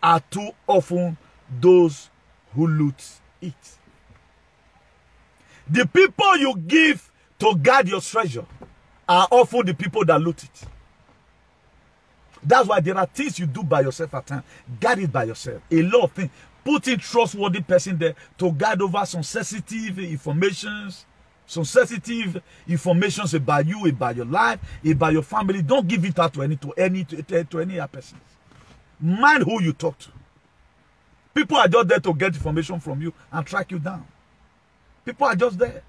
are too often those who loot it. The people you give to guard your treasure are often the people that loot it. That's why there are things you do by yourself at times. Guard it by yourself. A lot of things. Put in trustworthy person there to guard over some sensitive informations. Some sensitive informations about you, about your life, about your family. Don't give it out to any other person. Mind who you talk to. People are just there to get information from you and track you down. People are just there.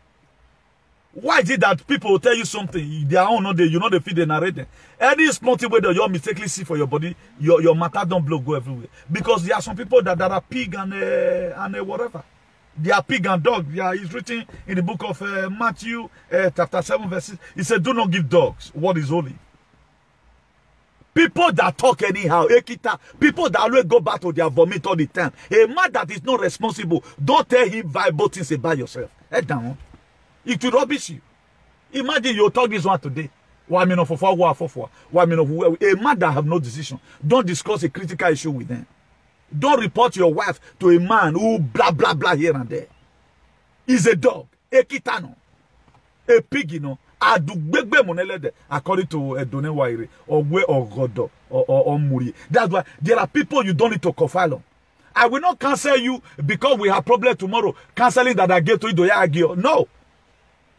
Why is it that people will tell you something, their own, you know, they feed the narrator? Any small thing where you mistakenly see for your body, your matter don't blow, go everywhere. Because there are some people that are pig and whatever. They are pig and dog. It's written in the book of Matthew, chapter 7, verses. It said, do not give dogs what is holy. People that talk anyhow, people that always go back to their vomit all the time. A man that is not responsible, don't tell him Bible things about yourself. Head down. It will rubbish you. Imagine you talk this one today. A man that have no decision. Don't discuss a critical issue with them. Don't report your wife to a man who blah blah blah here and there. He's a dog, a kitano, a pig, you know. According to Edone Waire or Godo or Muri. That's why there are people you don't need to confide on. I will not cancel you because we have problem tomorrow. Canceling that I get to Idoya. No.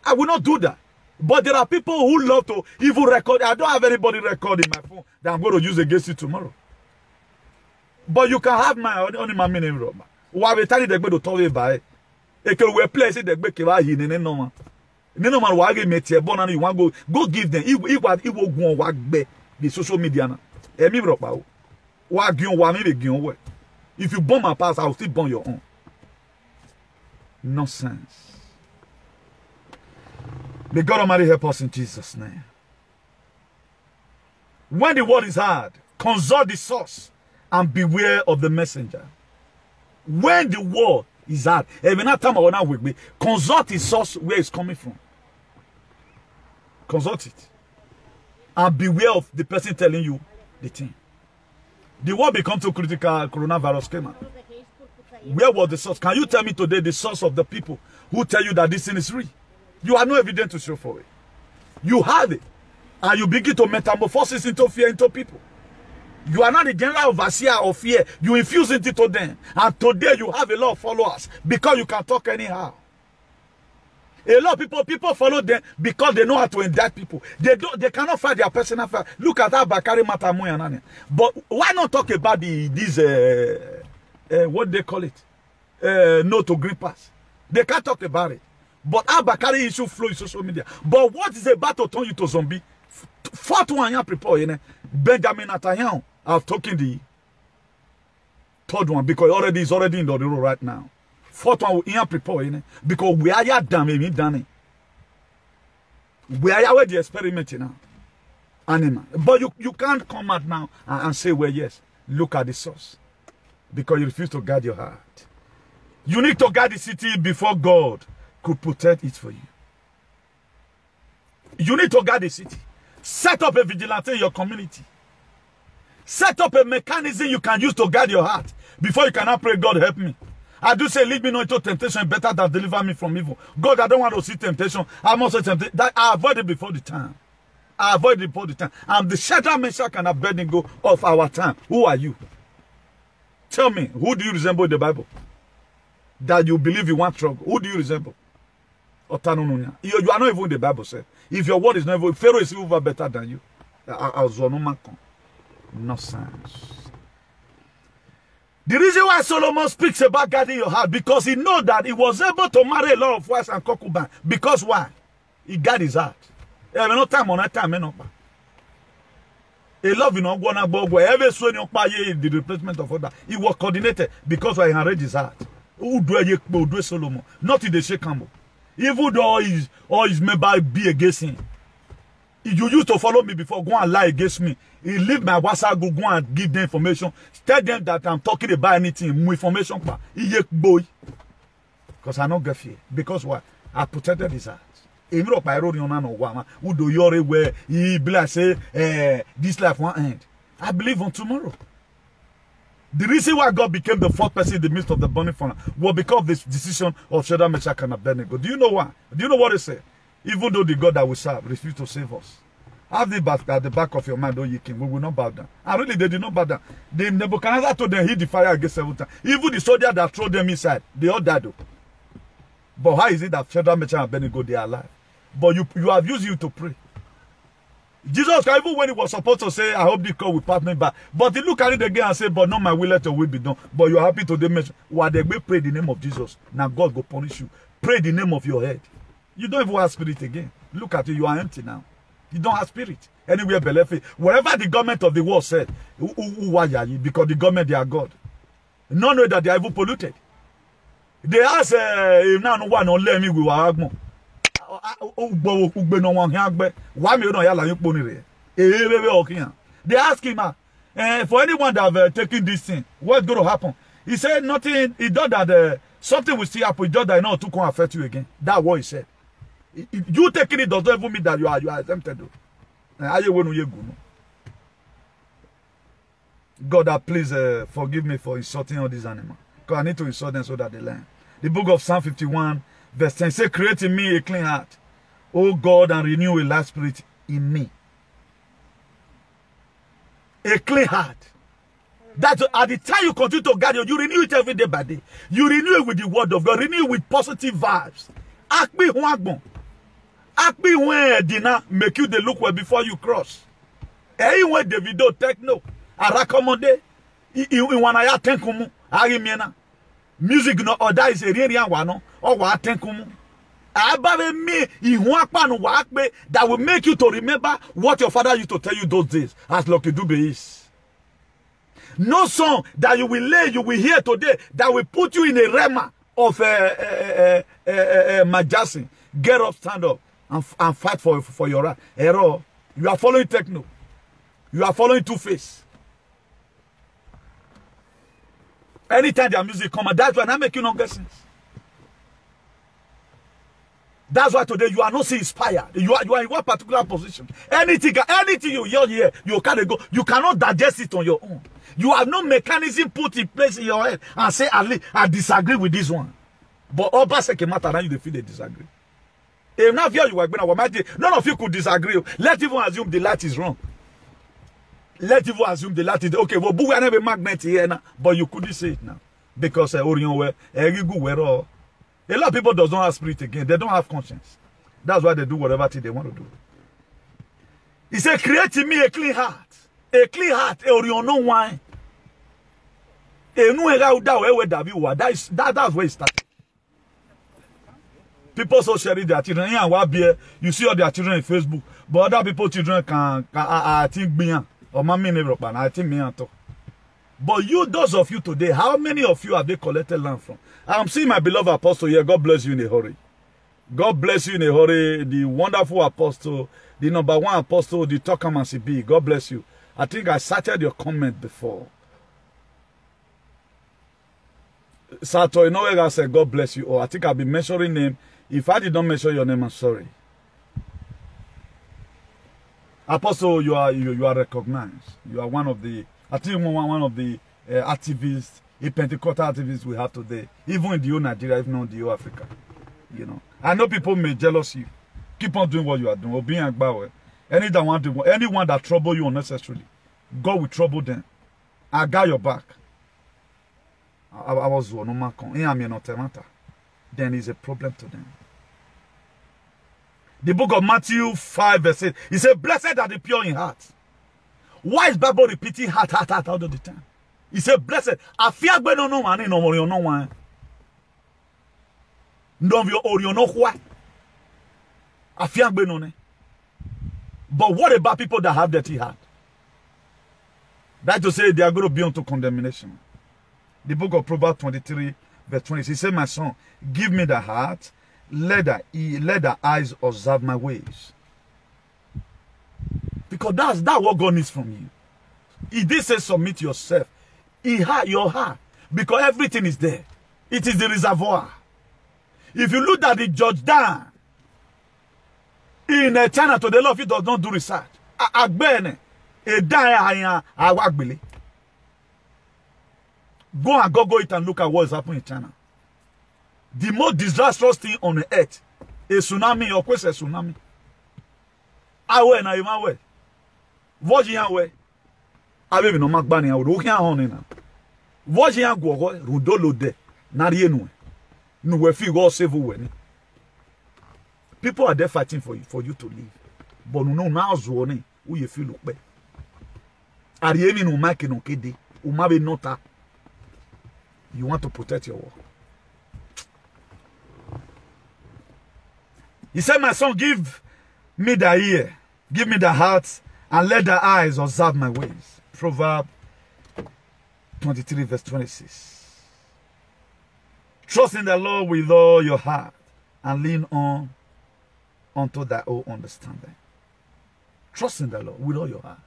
I will not do that. But there are people who love to even record. I don't have anybody recording my phone that I'm going to use against you tomorrow. But you can have my only my meaning. Why we tell you they're going to tell you about it? If you will place it, they're going to give you no man. No man why you meet your born and you want go give them. It will go work the social media now. Emi bropa. Why give one me give work? If you burn my past, I'll still burn your own. Nonsense. May God Almighty help us in Jesus' name. When the word is hard, consult the source and beware of the messenger. When the word is hard, consult the source where it's coming from. Consult it. And beware of the person telling you the thing. The word become too critical, coronavirus came out. Where was the source? Can you tell me today the source of the people who tell you that this thing is real? You have no evidence to show for it. You have it. And you begin to metamorphose into fear into people. You are not the general overseer of fear. You infuse it into them. And today you have a lot of followers because you can talk anyhow. A lot of people follow them because they know how to indict people. They cannot fight their personal fight. Look at that Bakari Matamu and Nani. But why not talk about these what they call it? No to green pass. They can't talk about it. But Bakari issue flow in social media. But what is about to turn you to zombie? Fourth one you prepare, you know. Benjamin Netanyahu have taken the third one because he's already in the road right now. Fourth one we prepare, you know, because we are done, maybe done. We are where the experiment now. Animal. But you can't come out now and say, well, yes, look at the source. Because you refuse to guard your heart. You need to guard the city before God could protect it for you. You need to guard the city. Set up a vigilante in your community. Set up a mechanism you can use to guard your heart before you cannot pray, God help me. I do say, lead me not into temptation, better than deliver me from evil. God, I don't want to see temptation. I'm also tempted. That I avoid it before the time. I avoid it before the time. I'm the Shadrach, Meshach, and Abednego of our time. Who are you? Tell me, who do you resemble in the Bible? That you believe you want trouble. Who do you resemble? You are not even in the Bible said. If your word is not even, Pharaoh is even better than you. Nonsense. The reason why Solomon speaks about guarding your heart, because he knows that he was able to marry a lot of wives and concubines. Because why? He guarded his heart. No time on that time. A love in every swing the replacement of other. He was coordinated because I inherited his heart. Who do Solomon? Not in the Shekambo. Even though all his members be against him. If you used to follow me before, go and lie against me. He leave my WhatsApp group, go and give them information. Tell them that I'm talking about anything, more information. Boy. Because I don't get fear. Because what? I protected his heart. Even if I wrote on who do you where he be like say, this life won't end. I believe on tomorrow. The reason why God became the fourth person in the midst of the burning furnace was because of this decision of Shadrach, Meshach, and Abednego. Do you know why? Do you know what they say? Even though the God that we serve refused to save us. Have the back at the back of your mind, oh ye king, we will not bow down. And really, they did not bow down. The Nebuchadnezzar told them he the fire against 7 times. Even the soldier that threw them inside, they all died. But how is it that Shadrach, Meshach, and Abednego, they are alive? But you have used you to pray. Jesus, even when he was supposed to say, I hope the God will pass me by. But he looked at it again and said, but not my will, let your will be done. But you are happy to mention. While they may pray the name of Jesus, now God will punish you. Pray the name of your head. You don't even have spirit again. Look at you, you are empty now. You don't have spirit. Anywhere believe wherever the government of the world said, because the government, they are God. None know that they are even polluted. They ask, now no one on let me with Agmo. They ask him, for anyone that have taken this thing, what's going to happen? He said nothing. He thought that something will still happen. He thought that not to come affect you again. That's what he said. You taking it doesn't even mean that you are exempted. God, please forgive me for insulting all these animals. Because I need to insult them so that they learn. The book of Psalm 51, verse 10 says, create in me a clean heart, O God, and renew a light spirit in me. A clean heart. That at the time you continue to guard you renew it every day by day. You renew it with the word of God. Renew it with positive vibes. Akbi huagbon. Akbi when dinner make you the look well before you cross. Anyway, the video techno. I recommend in one aya tenkumu. Arimiena. Music no or that is a real one or what tenkumu. Ababe me ihuakpanu wakbe that will make you to remember what your father used to tell you those days as Lucky Dube is. No song that you will lay, you will hear today that will put you in a realm of Majasi. Get up, stand up, and fight for your right. Error. You are following techno. You are following Two-Face. Anytime their music come, that's why I make you not get sense. That's why today you are not so inspired. You are in one particular position. Anything you hear here, you can't go. You cannot digest it on your own. You have no mechanism put in place in your head and say, I disagree with this one. But all basically matter now you feel they disagree. If now here you are none of you could disagree. Let's even assume the light is wrong. Let's even assume the light is okay. Well, we have a magnet here now, but you couldn't say it now because Orion were a lot of people don't have spirit again. They don't have conscience. That's why they do whatever thing they want to do. He said, create in me a clean heart. A clean heart. No wine. That's where it started. People so sharing their children. You see all their children in Facebook. But other people's children can I think be or mommy never I think me talk. But you, those of you today, how many of you have they collected land from? I'm seeing my beloved apostle here. God bless you in a hurry. God bless you in a hurry. The wonderful apostle, the #1 apostle, the Tokamansi B. God bless you. I think I cited your comment before. Sato, you know where I said God bless you. Or I think I'll be mentioning name. If I did not mention your name, I'm sorry. Apostle, you are recognized. You are one of the, I think one of the activists, a Pentecostal activists we have today, even in the whole Nigeria, if not the whole Africa. You know, I know people may jealous you. Keep on doing what you are doing. Or being agbawe. Anyone that trouble you unnecessarily, God will trouble them. I got your back. I was one. Then is a problem to them. The book of Matthew 5 verse 8. He said, blessed are the pure in heart. Why is Bible repeating heart all the time? He said, blessed. I fear no one no more no one. No you know why. I fear no. But what about people that have dirty heart? That to say they are going to be unto condemnation. The book of Proverbs 23 verse 20. He said, my son, give me the heart let the eyes observe my ways. Because that's what God needs from you. He did say submit yourself. Your heart. Because everything is there. It is the reservoir. If you look at the George Dan in China to the law, if he does not do research, go and Google it and look at what is happening in China. The most disastrous thing on the earth is tsunami or quest a tsunami. Awe na imawe. Vojian we. Abe no magbani awo do kian hon na. Vojian gogo rudolo de na rienu. No we fi go save we ni. People are there fighting for you to live. But no now zo ni wo ye fi lo pe. Ariemi no make no kede. O ma be nota. You want to protect your work. He said, my son, give me the ear, give me the heart, and let the eyes observe my ways. Proverbs 23 verse 26. Trust in the Lord with all your heart, and lean unto thy own understanding. Trust in the Lord with all your heart.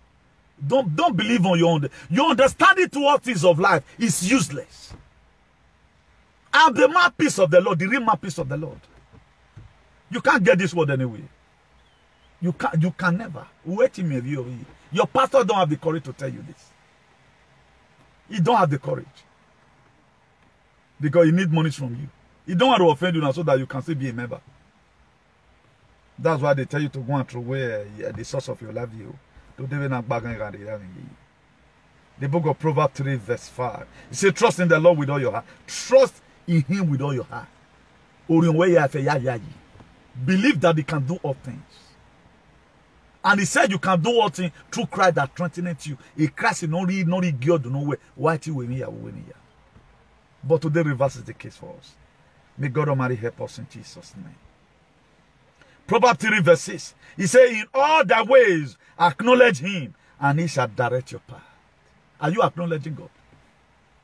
Don't believe on your own. Your understanding towards things of life is useless. And the mouthpiece of the Lord, the real mouthpiece of the Lord. You can't get this word anyway. You can never. Wait in me. Your pastor don't have the courage to tell you this. He don't have the courage. Because he needs money from you. He don't want to offend you now so that you can still be a member. That's why they tell you to go and throw away the source of your life. The book of Proverbs 3 verse 5. It says, trust in the Lord with all your heart. Trust in him with all your heart. Believe that he can do all things. And he said you can do all things through Christ that strengthens you. A Christ is not God to know why but today reverses the case for us. May God Almighty help us in Jesus' name. Proverbs 3 verse 6. He said, in all thy ways acknowledge him, and he shall direct your path. Are you acknowledging God?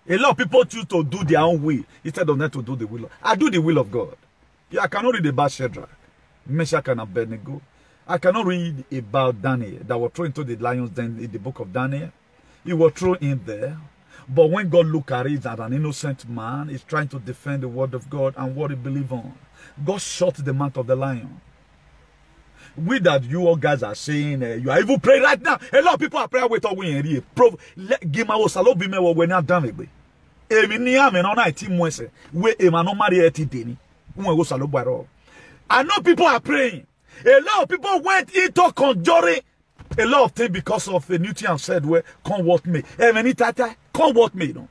A lot of people choose to do their own way instead of them to do the will of God. I do the will of God. Yeah, I cannot read about Shadrach, Meshach, and Abednego. I cannot read about Daniel that was thrown into the lion's den in the book of Daniel. He was thrown in there. But when God looked at it as an innocent man, he's trying to defend the word of God and what he believes on. God shut the mouth of the lion. We that you all guys are saying you are even praying right now. A lot of people are praying with all we in give my salo be me when you done it. Emi ni ame no na ti mo ese we e ma no mari e ti deni. Won go salo baro. I know people are praying. A lot of people went into conjuring a lot of things because of the Newton said where come what me. Many tata come what me no.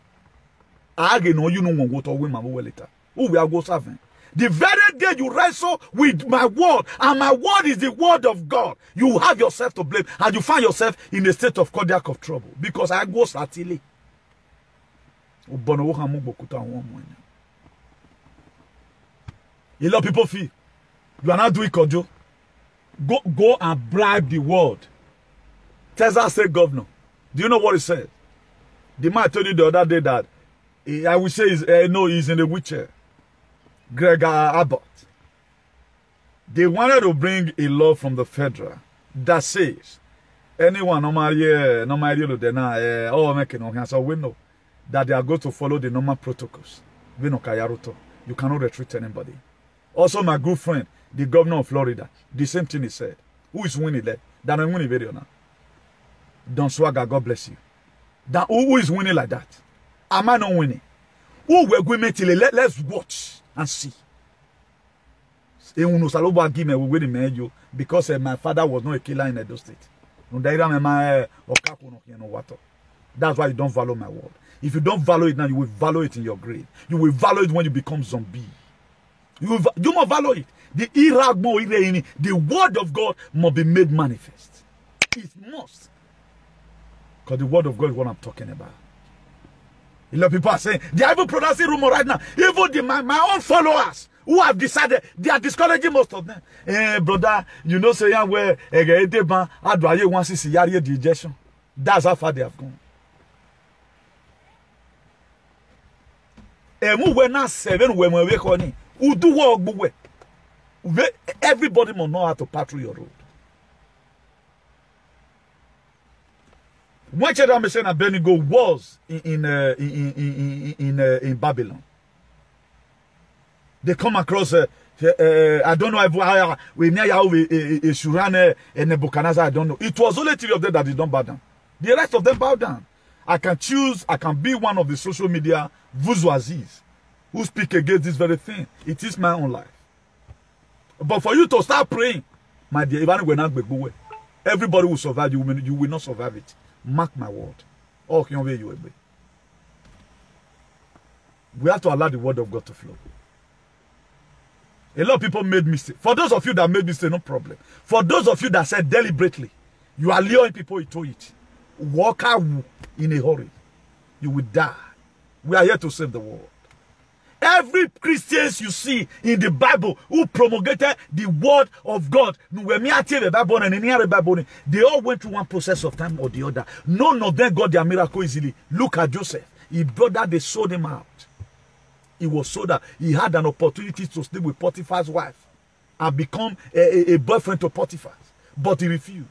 I know you know what to win my later. Who we are go serving. The very day you wrestle with my word, and my word is the word of God, you have yourself to blame, and you find yourself in a state of cardiac of trouble. Because I go satile. A lot of people feel you are not doing kojo. Go and bribe the world. Texas State Governor. Do you know what he said? The man told you the other day that I will say he's in the wheelchair. Gregor Abbott. They wanted to bring a law from the federal that says anyone no matter so we know that they are going to follow the normal protocols. You cannot retreat anybody. Also, my good friend, the governor of Florida, the same thing he said. Who is winning there? That I'm winning video now. Don Swagger, God bless you. That who is winning like that? Am I not winning? Who we're going to let's watch and see. Because my father was not a killer in Edo State. That's why you don't value my word. If you don't value it now, you will value it in your grave. You will value it when you become zombie. You must value it. The word of God must be made manifest. It must. Because the word of God is what I'm talking about. A lot of people are saying, they are even pronouncing rumor right now. Even my own followers who have decided, they are discouraging most of them. Brother, you know, say, where digestion. That's how far they have gone. We're not 7 when we're reckoning. Who do work? Everybody must know how to pass through your road. When Shadrach, Meshach, and Abednego was in Babylon, they come across I don't know if we near Shurane and Nebuchadnezzar. I don't know. It was only 3 of them that did not bow down. The rest of them bow down. I can be one of the social media bourgeoisies who speak against this very thing. It is my own life. But for you to start praying, my dear, everybody will survive. You will not survive it. Mark my word. Oh, can you we have to allow the word of God to flow. A lot of people made mistakes. For those of you that made mistakes, no problem. For those of you that said deliberately, you are luring people into it. Walk out in a hurry. You will die. We are here to save the world. Every Christians you see in the Bible who promulgated the word of God, they all went through one process of time or the other. None of them got their miracle easily. Look at Joseph. His brother, they sold him out. He was sold out. He had an opportunity to sleep with Potiphar's wife and become a boyfriend to Potiphar. But he refused.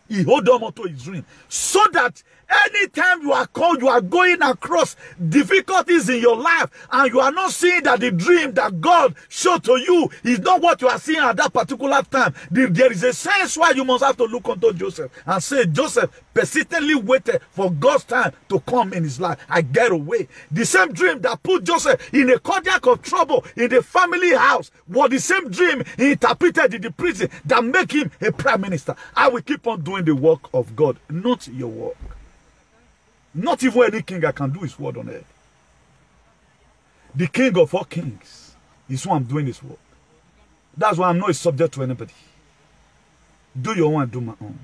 He held on to his dream. So that anytime you are called, you are going across difficulties in your life, and you are not seeing that the dream that God showed to you is not what you are seeing at that particular time. There is a sense why you must have to look unto Joseph and say, Joseph persistently waited for God's time to come in his life. I get away. The same dream that put Joseph in a cardiac of trouble in the family house was the same dream he interpreted in the prison that make him a prime minister. I will keep on doing the work of God, not your work. Not even any king I can do his word on earth. The king of all kings is who I'm doing his work. That's why I'm not subject to anybody. Do your own and do my own.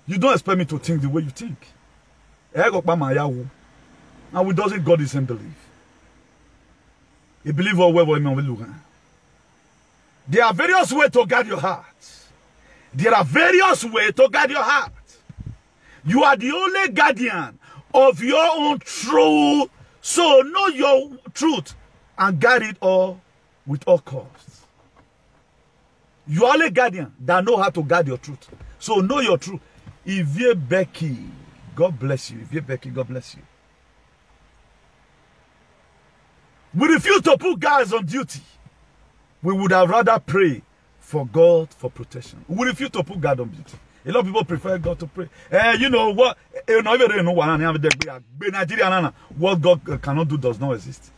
You don't expect me to think the way you think. And we doesn't God is in belief. He believe all well. There are various ways to guard your heart. There are various ways to guard your heart. You are the only guardian of your own truth. So know your truth and guard it all with all costs. You are only guardian that know how to guard your truth. So know your truth. Ivie Becky, God bless you. Ivie Becky, God bless you. We refuse to put guys on duty. We would have rather pray for God for protection. We refuse to put God on duty. A lot of people prefer God to pray. You know what? What God cannot do does not exist.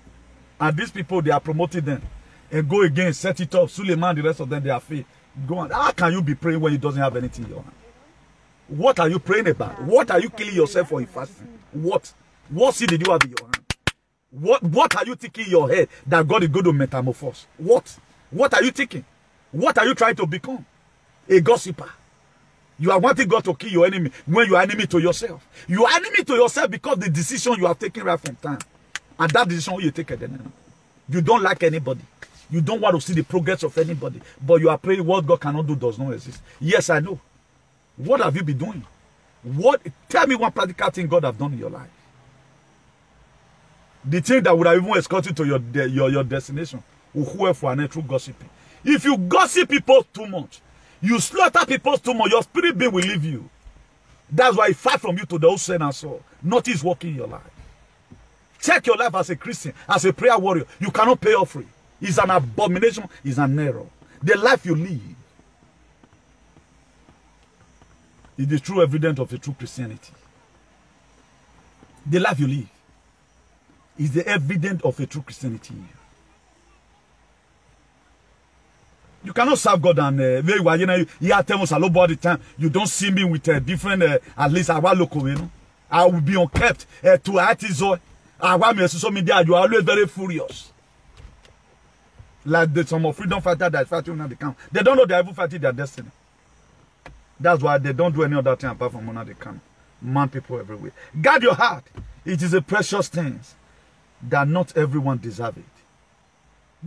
And these people, they are promoting them. And go again, set it up. Suleiman, the rest of them, they are faith. Go on. How can you be praying when you doesn't have anything in your hand? What are you praying about? What are you killing yourself for in fasting? What? What seed did you have in your hand? What are you thinking in your head that God is going to metamorphose? What? What are you thinking? What are you trying to become? A gossiper. You are wanting God to kill your enemy when you are enemy to yourself. You are enemy to yourself because the decision you have taken right from time. And that decision you take it. You don't like anybody. You don't want to see the progress of anybody. But you are praying what God cannot do does not exist. Yes, I know. What have you been doing? Tell me one practical thing God have done in your life. The thing that would have even escorted you to your destination. Whoever for an true gossiping. If you gossip people too much, you slaughter people too much, your spirit being will leave you. That's why it fight from you to the old sin and soul. Nothing is working in your life. Check your life as a Christian, as a prayer warrior. You cannot pay offering. It's an abomination, it's an error. The life you live is the true evidence of a true Christianity. The life you live is the evidence of a true Christianity. You cannot serve God and very well. You know, you have tell us all the time. You don't see me with a different, at least our local, you know. I will be unkept to artisan. I want me social media. You are always very furious. Like some of freedom fighters that fighting on the camp. They don't know they ever fighting their destiny. That's why they don't do any other thing apart from on the camp. Man, people everywhere. Guard your heart. It is a precious thing that not everyone deserves it.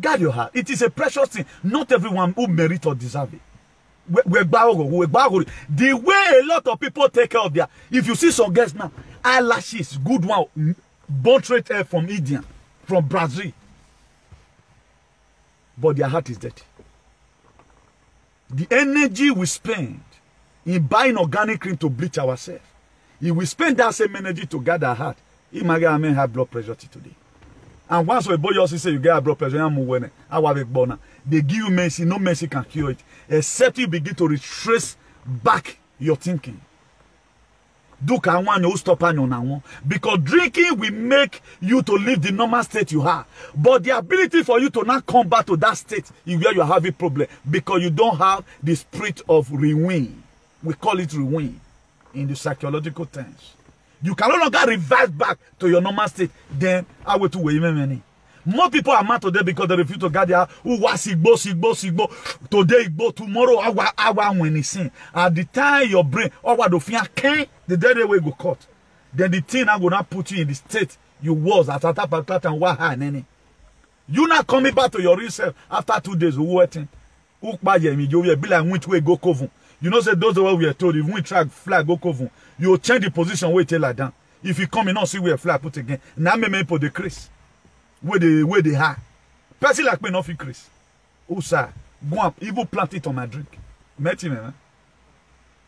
Guard your heart. It is a precious thing. Not everyone who merit or deserve it. The way a lot of people take care of their... If you see some girls now, eyelashes, good one, bone straight hair from India, from Brazil. but their heart is dirty. The energy we spend in buying organic cream to bleach ourselves, if we spend that same energy to guard our heart, it might get high blood pressure today. And once we boy also say you get high blood pressure, they give you mercy, no mercy can cure it, except you begin to retrace back your thinking. Because drinking will make you to live the normal state you have. But the ability for you to not come back to that state is where you have a problem. Because you don't have the spirit of rewind. We call it rewind in the psychological terms. You can no longer revert back to your normal state. Then I will to wait. More people are mad today because they refuse to guard their who was sigbo. Today igbo, tomorrow awa when he sing. At the time your brain what the fear can the dead way go cut. Then the thing I will not put you in the state you was at that and what any. You not coming back to your real self after 2 days waiting. You be like which way go cover. You know say those are what we are told. If we track flag go cover, you will change the position where it like down. If you come in not see where flag put again. Now me put the crease. Where they have. Person like me not increase. Oh sir, go up, even plant it on my drink. Met him, man.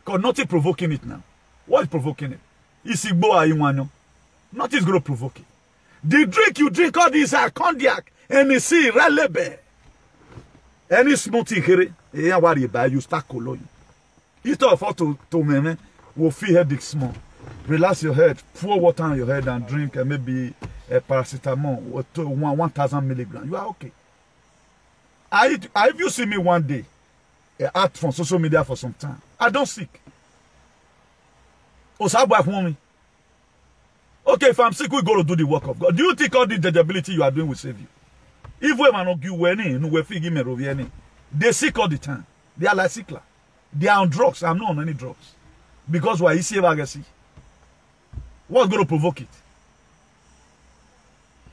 Because nothing provoking it now. What is provoking it? Is Igbo. Nothing is going to provoke it. The drink you drink all these are cognac, NC, Ralebe. Any smoothie here, what you buy, you start coloring. It's all for to me, will feel headache small. Relax your head, pour water on your head and drink and maybe a paracetamol or 1,000 milligrams. You are okay. If you see me one day, act from social media for some time, I don't sick. Okay, if I'm sick, we go to do the work of God. Do you think all the judgeability you are doing will save you? If we man you they sick all the time. They are like sickler. They are on drugs. I'm not on any drugs. Because why is legacy? What's going to provoke it?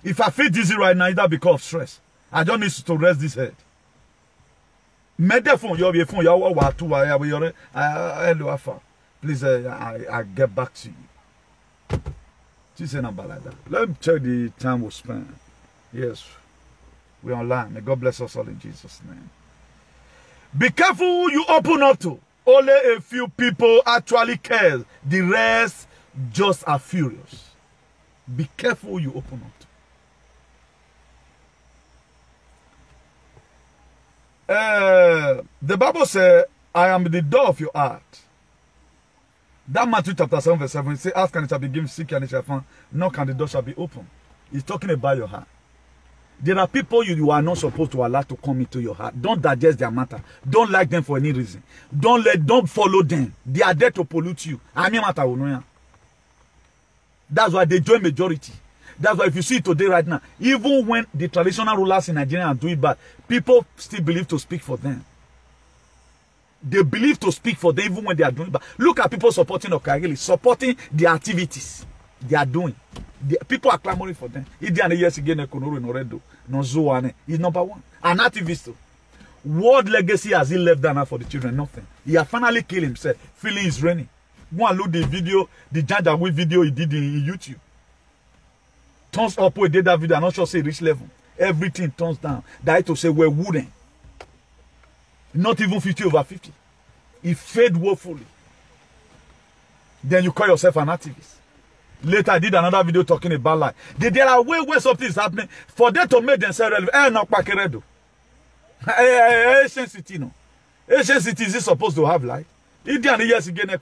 If I feel dizzy right now, either because of stress, I don't need to rest this head. Please, I get back to you. Let me check the time we spend. Yes, we're online. May God bless us all in Jesus' name. Be careful who you open up to. Only a few people actually care. The rest just are furious. Be careful who you open up to. The Bible says, I am the door of your heart. That Matthew chapter 7 verse 7, it says, ask and it shall be given, seek and it shall find, knock and the door shall be open. He's talking about your heart. There are people you are not supposed to allow to come into your heart. Don't digest their matter. Don't like them for any reason. Don't follow them. They are there to pollute you. That's why they join majority. That's why if you see it today right now, even when the traditional rulers in Nigeria are doing bad, people still believe to speak for them. They believe to speak for them even when they are doing bad. Look at people supporting Okagili, supporting the activities they are doing. People are clamoring for them. He's number one. An activist. What legacy has he left down for the children? Nothing. He has finally killed himself. Feeling is raining. Go and look the video, the Janjaweed video he did in YouTube. Turns up where he did that video. I'm not sure say reach level. Everything turns down. That to say we're wooden. Not even 50/50. He failed woefully. Then you call yourself an activist. Later, I did another video talking about life. There are way where something is happening for them to make themselves relevant. Not Pakeredo. Asian city, no. Asian city is supposed to have life. Indian years again, a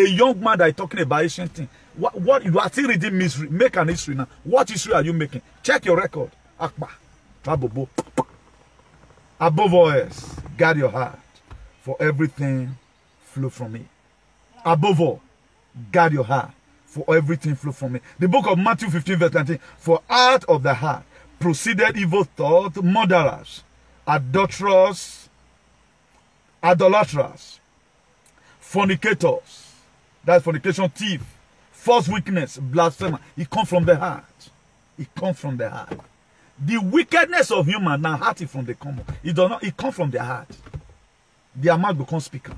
young man that is talking about Asian thing. What you are still reading mystery? Make an history now. What history are you making? Check your record. Akbar. Above all else, guard your heart, for everything flow from it. Above all, guard your heart, for everything flow from it. The book of Matthew 15 verse 19, for out of the heart proceeded evil thoughts, murderers, adulterers, fornicators, that's fornication, thief, false witness, blasphemer. It comes from the heart. It comes from the heart. The wickedness of human now heart is from the common. It does not. It comes from their heart. Their mouth becomes speaker.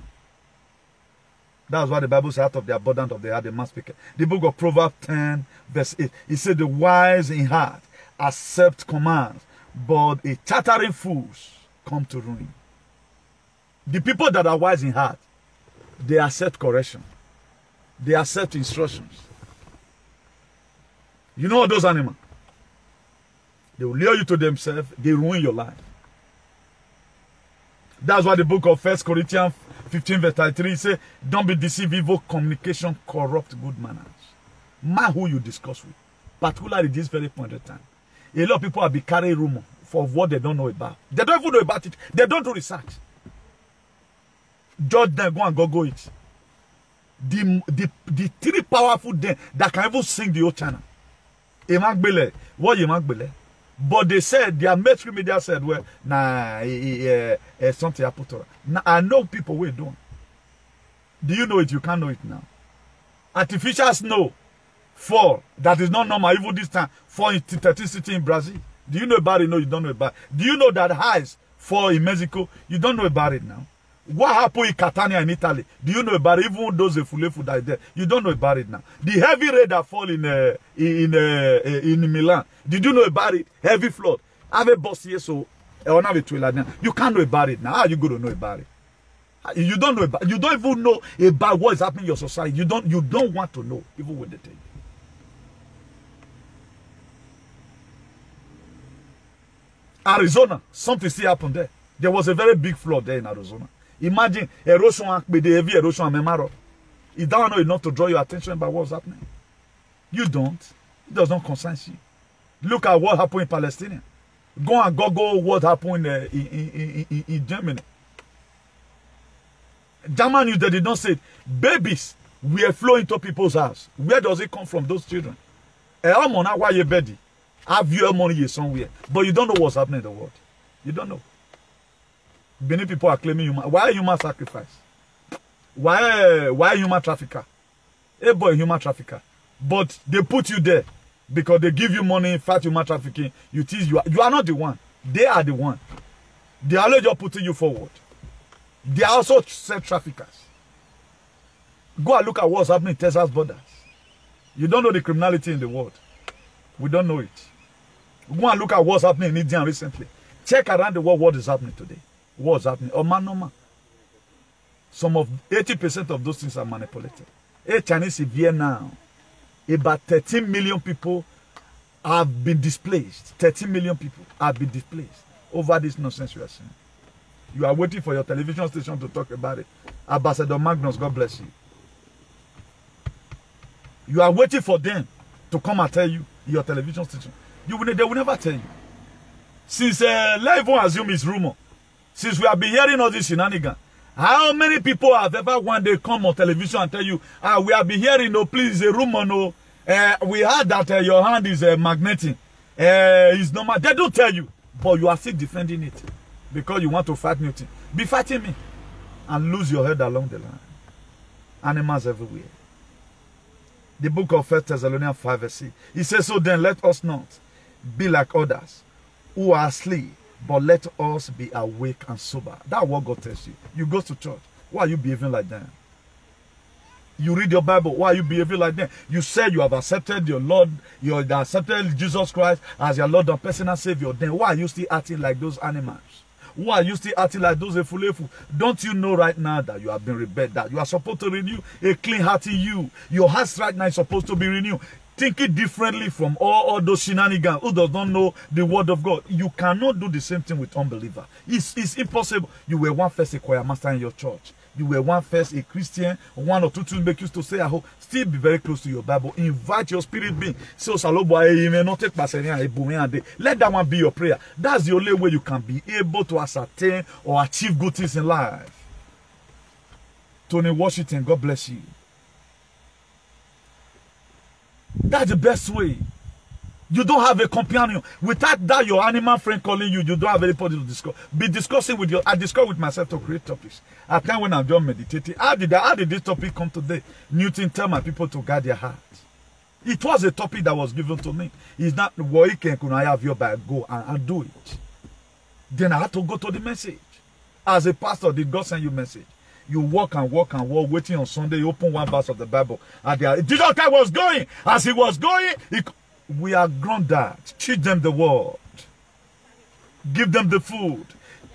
That's why the Bible says, out of the abundance of the heart, the mouth speaker. The book of Proverbs 10 verse 8. It said, the wise in heart accept commands, but a chattering fools come to ruin. The people that are wise in heart, they accept correction. They accept instructions. You know those animals? They will lure you to themselves. They ruin your life. That's why the book of 1 Corinthians 15 verse 33 says, don't be deceived, evil communication corrupt good manners. Mind who you discuss with. Particularly this very point of time. A lot of people have been carrying rumor for what they don't know about. They don't even know about it. They don't do research. Judge them, go and go it. The three powerful them that can even sing the whole channel. What but they said, their mainstream media said, well, nah, something happened to her. Now, I know people will do. Do you know it? You can't know it now. Artificial snow fall. That is not normal. Even this time, fall in 13 cities in Brazil. Do you know about it? No, you don't know about it. Do you know that highs fall in Mexico? You don't know about it now. What happened in Catania in Italy? Do you know about it? Even those Fulefu that are there, you don't know about it now. The heavy rain that fall in Milan, did you know about it? Heavy flood. Have a boss here, so you can't know about it now. How are you going to know about it? You don't know about. You don't even know about what is happening in your society. You don't want to know, even when they tell you. Arizona, something still happened there. There was a very big flood there in Arizona. Imagine erosion, the heavy erosion, Memaro. You don't know enough to draw your attention about what's happening. You don't. It does not concern you. Look at what happened in Palestine. Go and Google what happened in Germany. German news, they did not say it. Babies were flowing to people's house. Where does it come from, those children? Have your money somewhere, but you don't know what's happening in the world. You don't know. Many people are claiming human. Why human sacrifice? Why human trafficker? A boy, human trafficker. But they put you there because they give you money, fight human trafficking. You tease you are not the one. They are the one. They are just putting you forward. They are also sex traffickers. Go and look at what's happening in Texas borders. You don't know the criminality in the world. We don't know it. Go and look at what's happening in India recently. Check around the world what is happening today. What's happening? Oh man, no man. Some of 80% of those things are manipulated. A Chinese severe now. About 13 million people have been displaced. 13 million people have been displaced over this nonsense you are seeing. You are waiting for your television station to talk about it. Ambassador Magnus, God bless you. You are waiting for them to come and tell you your television station. They will never tell you. Since let's even assume it's rumor. Since we have been hearing all this shenanigans, how many people have ever one day come on television and tell you, we have been hearing, no, please, a rumor, no. We heard that your hand is magnetic. It's normal. They don't tell you, but you are still defending it because you want to fight me. Be fighting me and lose your head along the line. Animals everywhere. The book of 1 Thessalonians 5 verse 6. It says, so then let us not be like others who are asleep, but let us be awake and sober. That's what God tells you. You go to church. Why are you behaving like that? You read your Bible. Why are you behaving like that? You said you have accepted your Lord, you have accepted Jesus Christ as your Lord and personal Savior. Then why are you still acting like those animals? Why are you still acting like those efulefu? Don't you know right now that you have been rebelled, that you are supposed to renew a clean heart in you? Your heart right now is supposed to be renewed. Thinking differently from all those shenanigans who does not know the word of God. You cannot do the same thing with unbeliever. It's impossible. You were one first a choir master in your church. You were one first a Christian. One or two things make you to say at home. Still be very close to your Bible. Invite your spirit being. So let that one be your prayer. That's the only way you can be able to ascertain or achieve good things in life. Tony Washington, God bless you. That's the best way. You don't have a companion. Without that, your animal friend calling you, you don't have anybody to discuss. Be discussing with your. I discuss with myself to create topics. At time when I'm just meditating, how did this topic come today? Newton tell my people to guard their heart. It was a topic that was given to me. It's not what can I have your back, go and do it. Then I had to go to the message. As a pastor, did God send you a message? You walk and walk and walk, waiting on Sunday, you open one verse of the Bible. And Jesus Christ was going. As he was going, we are grown that. Teach them the word. Give them the food.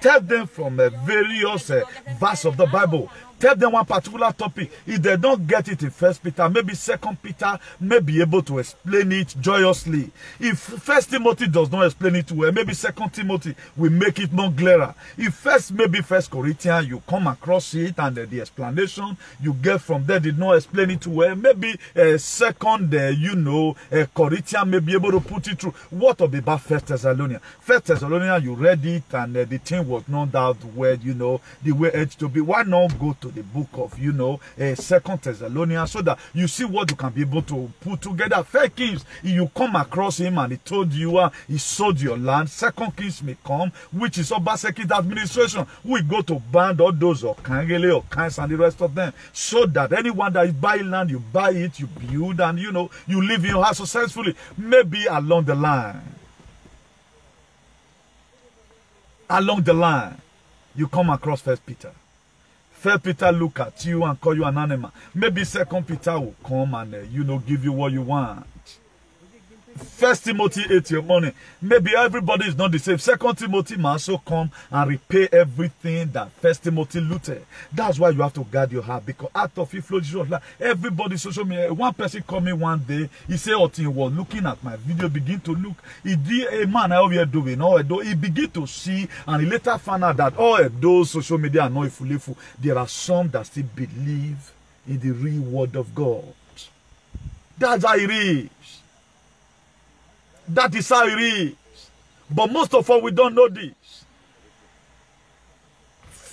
Tell them from various verse of the Bible. Tell them one particular topic. If they don't get it in 1 Peter, maybe 2 Peter may be able to explain it joyously. If 1 Timothy does not explain it well, maybe 2 Timothy will make it more clearer. If maybe 1 Corinthians, you come across it and the explanation you get from there did not explain it well, maybe 2 Corinthians may be able to put it through. What about 1 Thessalonians? 1 Thessalonians, you read it and the thing was not that well, the way it to be. Why not go to the book of, 2 Thessalonians, so that you see what you can be able to put together. 1 Kings, you come across him and he told you he sold your land. 2 Kings may come, which is Obaseki's administration. We go to band all those or Kangele or Kans and the rest of them, so that anyone that is buying land, you buy it, you build, and you live in your house successfully. Maybe along the line, you come across 1 Peter. 1 Peter look at you and call you an animal. Maybe 2 Peter will come and, give you what you want. 1 Timothy ate your money. Maybe everybody is not the same. 2 Timothy must also come and repay everything that 1 Timothy looted. That's why you have to guard your heart, because out of it flows of life. Everybody social media. One person called me one day. He said, he was looking at my video, begin to look. He did a man I here doing. He begin to see, and he later found out that all those social media are not fully full. There are some that still believe in the real word of God. That's how it is. That is how it is. But most of us, we don't know this.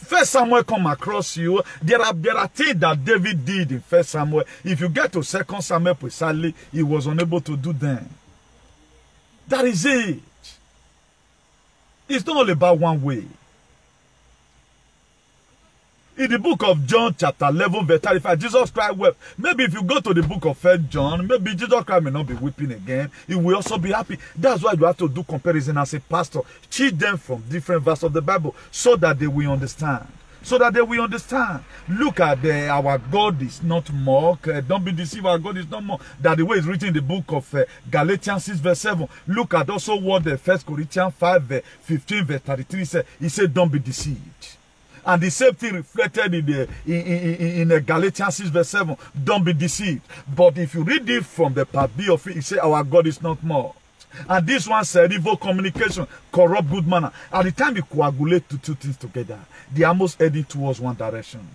1 Samuel come across you. There are things that David did in 1 Samuel. If you get to 2 Samuel precisely, he was unable to do them. That is it. It's not all about one way. In the book of John chapter 11 verse 35, Jesus Christ wept. Maybe if you go to the book of 1 John, maybe Jesus Christ may not be weeping again. He will also be happy. That's why you have to do comparison as a pastor. Teach them from different verses of the Bible so that they will understand. Look at our God is not mocked. Don't be deceived, our God is not mocked. That the way it's written in the book of Galatians 6 verse 7. Look at also what the 1 Corinthians 5 verse 15 verse 33 said. He said, don't be deceived. And the same thing reflected in Galatians 6 verse 7. Don't be deceived. But if you read it from the part B of it, it says our God is not mocked. And this one said evil communication, corrupt good manner. At the time you coagulate two things together, they are almost heading towards one direction.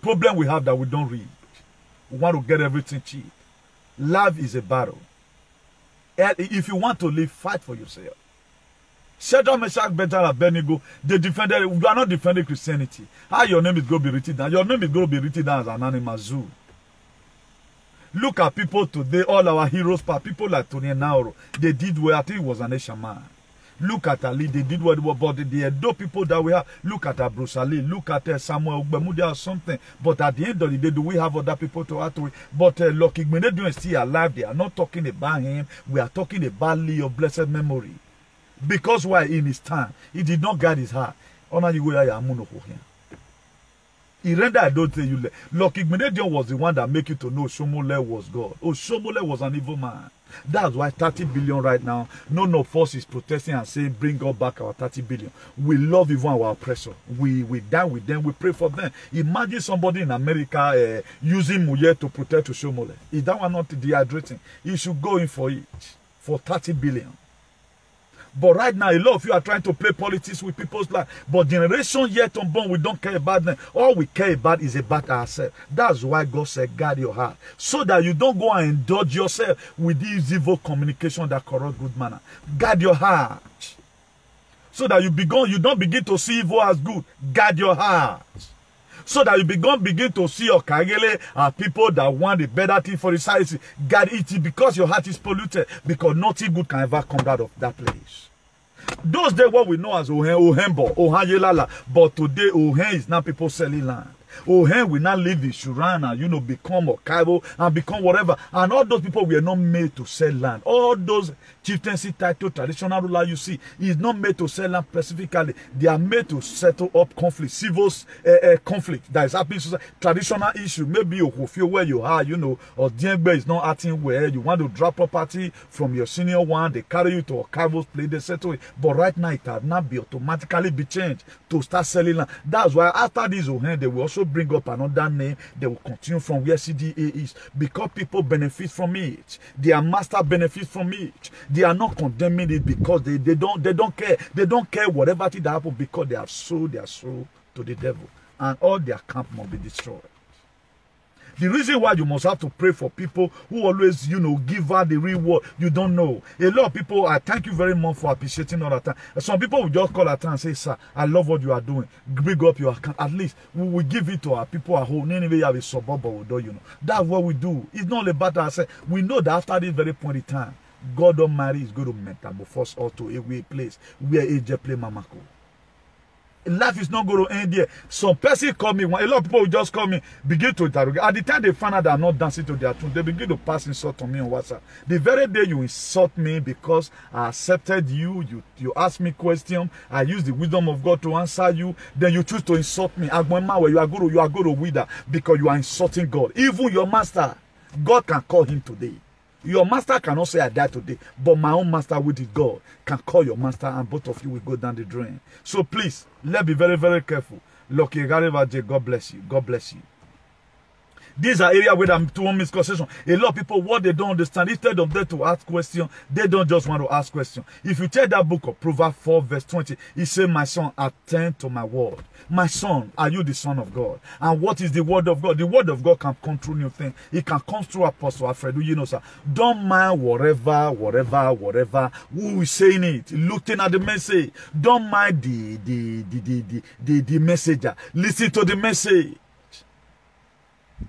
Problem we have that we don't read. We want to get everything cheap. Life is a battle. And if you want to live, fight for yourself. Shadrach, Meshach, Abednego, Abednego, they defended. You are not defending Christianity. How your name is going to be written down? Your name is going to be written down as an animal zoo. Look at people today, all our heroes, people like Tony Nauro. They did well. I think it was an Asian man. Look at Ali, they did well. But the Edo people that we have, look at Bruce Ali, look at Samuel Ogbemudia or something. But at the end of the day, do we have other people to act with? But Lucky Gbenedo is still alive. They are not talking about him. We are talking about Lee of blessed memory. Because why in his time, he did not guard his heart. He rendered, I don't tell you. Lucky Gbenedo was the one that make you to know Shomole was God. Oh, Shomole was an evil man. That's why 30 billion right now, none of us is protesting and saying, bring us back our 30 billion. We love even our oppressor. We die with them. We pray for them. Imagine somebody in America using Muye to protect Shomole. Is that one not dehydrating? You should go in for it. For 30 billion. But right now, a lot of you are trying to play politics with people's life. But generation yet unborn, we don't care about them. All we care about is about ourselves. That's why God said, guard your heart. So that you don't go and indulge yourself with this evil communication that corrupt good manner. Guard your heart. So that you don't begin to see evil as good. Guard your heart. So that you begin to see your Kagele people that want a better thing for the society. Guard it because your heart is polluted. Because nothing good can ever come out of that place. Those days what we know as Ohembo, Ohanyelala. But today Ohen is now people selling land. Ohen will not leave his Shuran and, you know, become Okaibo and become whatever. And all those people were not made to sell land. All those chieftaincy title, traditional ruler you see, is not made to sell land specifically. They are made to settle up conflict, civil conflict that is happening. Traditional issue, maybe you feel where you are, you know, or Diengbe is not acting where you want to drop property from your senior one, they carry you to Okaibo's place, they settle it. But right now, it has not be automatically be changed to start selling land. That's why after this Ohen, they will also bring up another name. They will continue from where CDA is because people benefit from it. Their master benefits from it. They are not condemning it because they don't care. They don't care whatever thing that happens because they have sold their soul to the devil. And all their camp must be destroyed. The reason why you must have to pray for people who always, you know, give her the reward, you don't know. A lot of people, I thank you very much for appreciating all the time. Some people will just call at time and say, sir, I love what you are doing. Bring up your account. At least we will give it to our people at home. Anyway, you have a suburb, you know. That's what we do. It's not about ourselves. We know that after this very point in time, God Almighty is going to metamorphose us to a place where AJ play Mamako. Life is not going to end here. Some person call me, a lot of people will just call me, begin to interrogate. At the time they find out that I'm not dancing to their tune, they begin to pass insult on me on WhatsApp. The very day you insult me because I accepted you ask me question, I use the wisdom of God to answer you, then you choose to insult me. You are going to wither because you are insulting God. Even your master, God can call him today. Your master cannot say I died today, but my own master, which is God, can call your master and both of you will go down the drain. So please, let's be very, very careful. Lucky Garivaje, God bless you. God bless you. These are areas where I'm doing misconception. A lot of people, what they don't understand, instead of them to ask questions, they don't just want to ask questions. If you take that book of Proverbs 4 verse 20, it says, my son, attend to my word. My son, are you the son of God? And what is the word of God? The word of God can come through new things. It can come through Apostle Alfredo. You know, sir. Don't mind whatever. Who is saying it? Looking at the message. Don't mind the messenger. Listen to the message.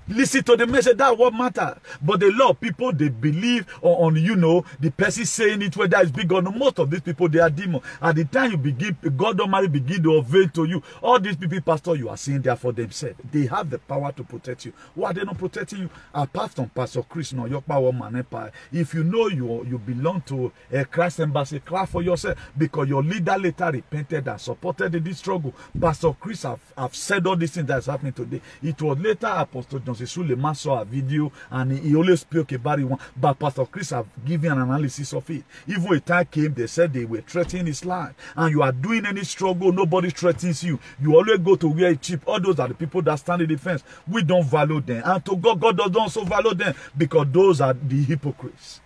Listen to the message. That's what matters. But a lot of people, they believe on you know, the person saying it, whether it's big or not. Most of these people, they are demons. At the time you begin, God Almighty begin to unveil to you. All these people, pastor, you are seeing there for themselves. They have the power to protect you. Why are they not protecting you? Apart from Pastor Chris, no, your power man empire. If you know you belong to a Christ embassy, cry for yourself because your leader later repented and supported in this struggle. Pastor Chris have said all these things that's happening today. It was later Apostle Johnson Suleiman saw a video and he always spoke about it. But Pastor Chris have given an analysis of it. Even a time came, they said they were threatening his life. And you are doing any struggle, nobody threatens you. You always go to where it's cheap. All those are the people that stand in defense. We don't value them. And to God, God doesn't also value them because those are the hypocrites.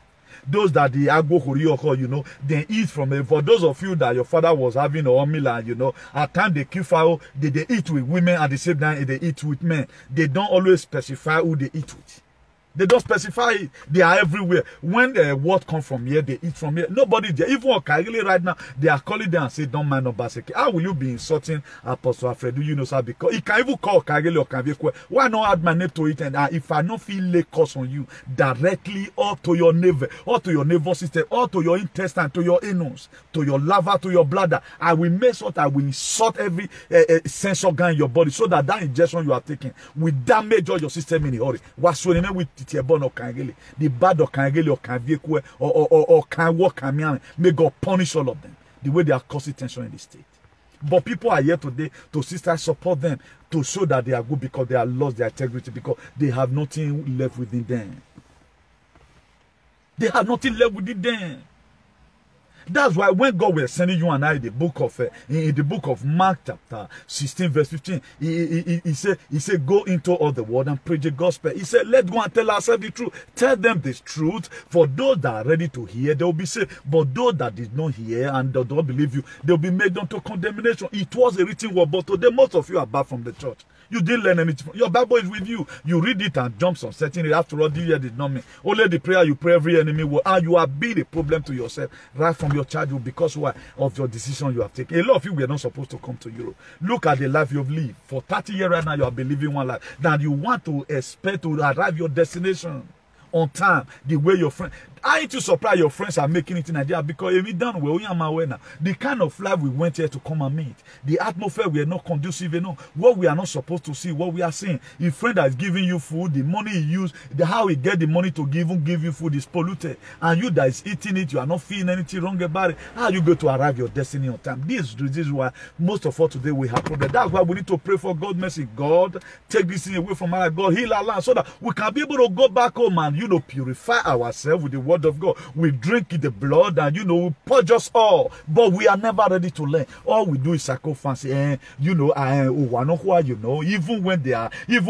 Those that the agbo horioko, you know, they eat from it. For those of you that your father was having a meal, you know, at times they kill fowl, they eat with women at the same time they eat with men. They don't always specify who they eat with. They don't specify it. They are everywhere. When the word come from here, they eat from here. Nobody there. Even Okagili right now, they are calling them and say, don't mind Obaseki. How will you be insulting Apostle Alfredo? You know, sir, because he can even call Okagili or Kanvekwe. Why not add my name to it? And if I don't feel lay curse on you directly or to your navel, or to your nervous system, or to your intestine, to your anus, to your liver, to your bladder, I will make sure that I will insult every sense organ in your body so that that injection you are taking will damage all your system in a hurry. What's your with the bad or Kanvekwe or can walk and may God punish all of them the way they are causing tension in the state. But people are here today to sister support them to show that they are good because they have lost their integrity because they have nothing left within them. They have nothing left within them. That's why when God was sending you and I the book of in the book of Mark chapter 16 verse 15, he said go into all the world and preach the gospel. He said let's go and tell ourselves the truth. Tell them this truth. For those that are ready to hear, they will be saved. But those that did not hear and don't believe you, they will be made unto condemnation. It was a written word, but today most of you are back from the church. You didn't learn anything. Your Bible is with you. You read it and jump on certain. After all, this year did not mean. Only the prayer you pray every enemy will. And you are being a problem to yourself right from your childhood because why? Of your decision you have taken. A lot of you were not supposed to come to Europe. Look at the life you have lived. For 30 years right now, you have been living one life. That you want to expect to arrive your destination on time, the way your friend. I need to surprise your friends are making it in Nigeria because we done well. The kind of life we went here to come and meet, the atmosphere we are not conducive enough. What we are not supposed to see, what we are seeing. Your friend that is giving you food, the money he use, how he get the money to give you food is polluted, and you that is eating it, you are not feeling anything wrong about it. How you go to arrive your destiny on time? This is why most of us today we have problems. That's why we need to pray for God mercy. God, take this thing away from our God, heal our land, so that we can be able to go back home and purify ourselves with the word of God. We drink the blood and we purge us all, but we are never ready to learn. All we do is sacrifice, even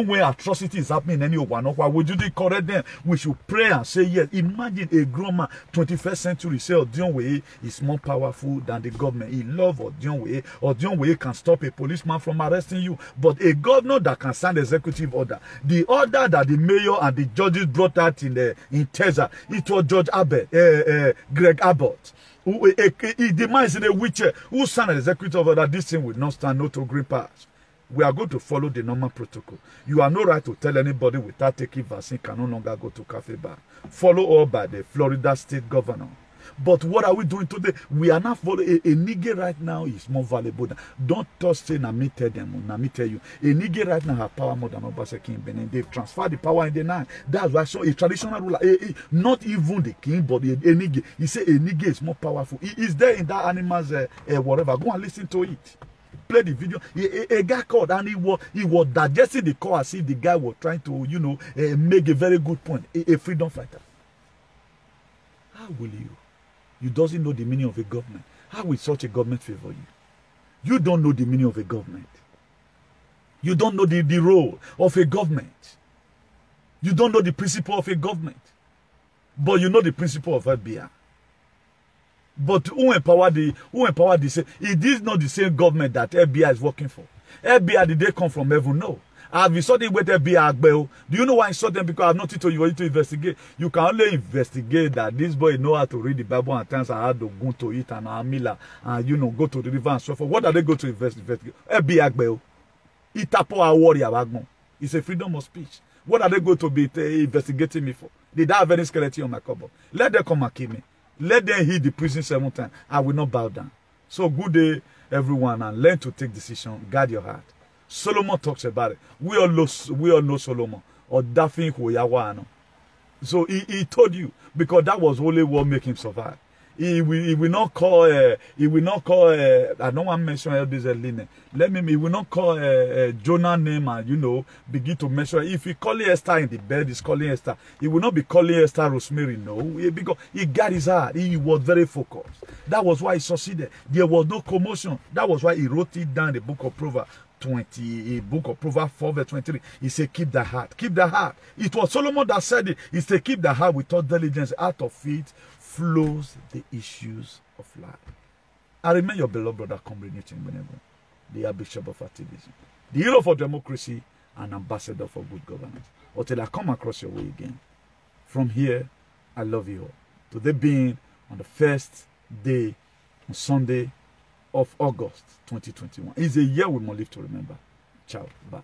when atrocity is happening, we do correct them. We should pray and say yes. Imagine a grown man, 21st century, say Odionwe is more powerful than the government. He love Odionwe. Odionwe can stop a policeman from arresting you, but a governor that can sign executive order, the order that the mayor and the judges brought out in Texas, it was Judge Abbott, Greg Abbott. He demands in a wheelchair who signed an executive order. This thing will not stand, no to green pass. We are going to follow the normal protocol. You have no right to tell anybody without taking vaccine can no longer go to cafe bar. Follow all by the Florida state governor. But what are we doing today? We are not following. A nigga right now is more valuable than. Don't touch say na me tell them, na me tell you. A nigga right now have power more than Obaseki in Benin. They've transferred the power in the night. That's why so a traditional ruler, not even the king, but a nigga. He say a nigga is more powerful. He is there in that animal's whatever. Go and listen to it. Play the video. A guy called and he was digesting the call as if the guy was trying to, make a very good point. A freedom fighter. How will you? You doesn't know the meaning of a government. How will such a government favor you? You don't know the meaning of a government. You don't know the role of a government. You don't know the principle of a government. But you know the principle of FBI. But who empowered the it is not the same government that FBI is working for. FBI, did they come from heaven? No. Have you saw the way FBI? Do you know why I saw them? Because I have nothing to you to investigate. You can only investigate that this boy know how to read the Bible and times I had to go to it and Amila and go to the river and so forth. What are they going to investigate? FBI. Itapo a warrior. It's a freedom of speech. What are they going to be investigating me for? Did I have any skeleton on my cupboard? Let them come and kill me. Let them hit the prison 7 times. I will not bow down. So good day, everyone, and learn to take decision. Guard your heart. Solomon talks about it. We all know Solomon. Or Daphne Huyawa. So he told you, because that was only what make him survive. He will not call I don't want to mention Elbiz's name. He will not call Jonah name and begin to mention. If he calling Esther in the bed, he's calling Esther. He will not be calling Esther Rosemary, no. Because he got his heart. He was very focused. That was why he succeeded. There was no commotion. That was why he wrote it down in the book of Proverbs. 4 verse 23. He said, keep the heart. Keep the heart. It was Solomon that said it. He said, keep the heart with all diligence. Out of it flows the issues of life. I remember your beloved brother, Comrade Newton Benego, the Archbishop of Activism, the hero for democracy and ambassador for good governance. Until I come across your way again. From here, I love you all. Today being on the first day, on Sunday of August 2021. It's a year we must live to remember. Ciao. Bye.